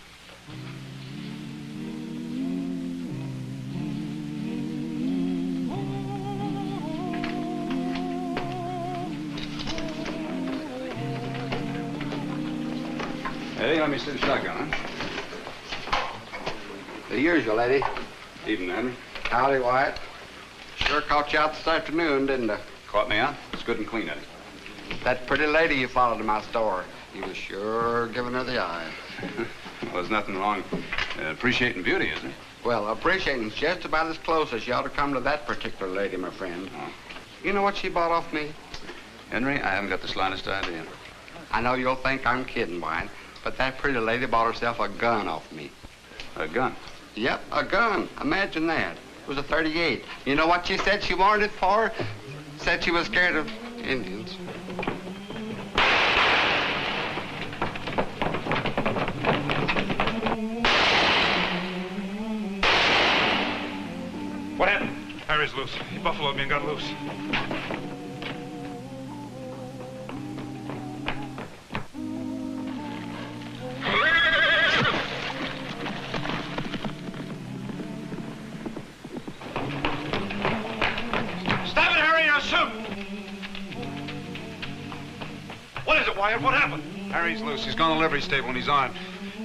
Hey, let me see the shotgun, huh? The usual, Eddie. Evening, Henry. Howdy, Wyatt. Sure caught you out this afternoon, didn't I? Caught me out? It's good and clean, Eddie. That pretty lady you followed to my store. You was sure giving her the eye. Well, there's nothing wrong appreciating beauty, is there? Well, appreciating's just about as close as you ought to come to that particular lady, my friend. Oh. You know what she bought off me? Henry, I haven't got the slightest idea. I know you'll think I'm kidding, Wyatt, but that pretty lady bought herself a gun off me. A gun? Yep, a gun. Imagine that. It was a .38. You know what she said she wanted it for? Said she was scared of Indians. What happened? Harry's loose. He buffaloed me and got loose. Stop it, Harry, or shoot! What is it, Wyatt? What happened? Harry's loose. He's gone to the livery stable and he's armed.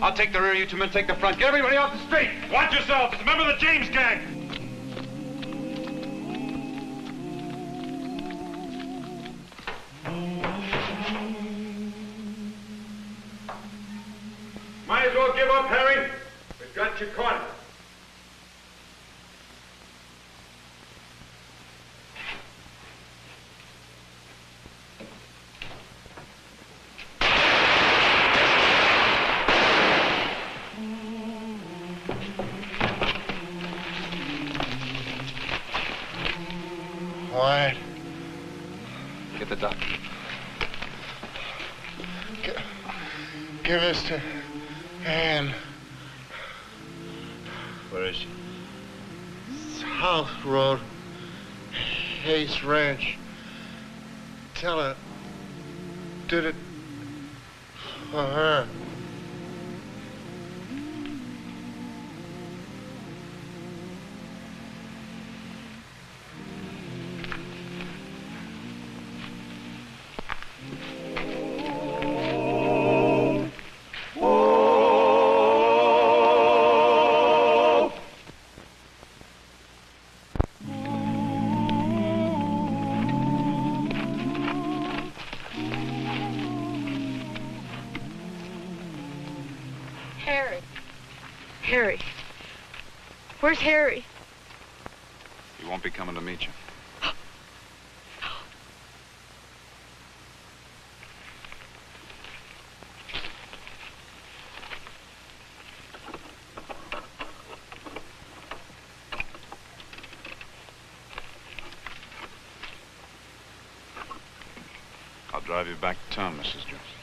I'll take the rear, you two men take the front. Get everybody off the street! Watch yourself. It's a member of the James gang. Might as well give up, Harry. We've got you caught. Give this to Ann. Where is she? South Road, Hayes Ranch. Tell her, did it for her. Harry. Where's Harry? He won't be coming to meet you. I'll drive you back to town, Mrs. Jones.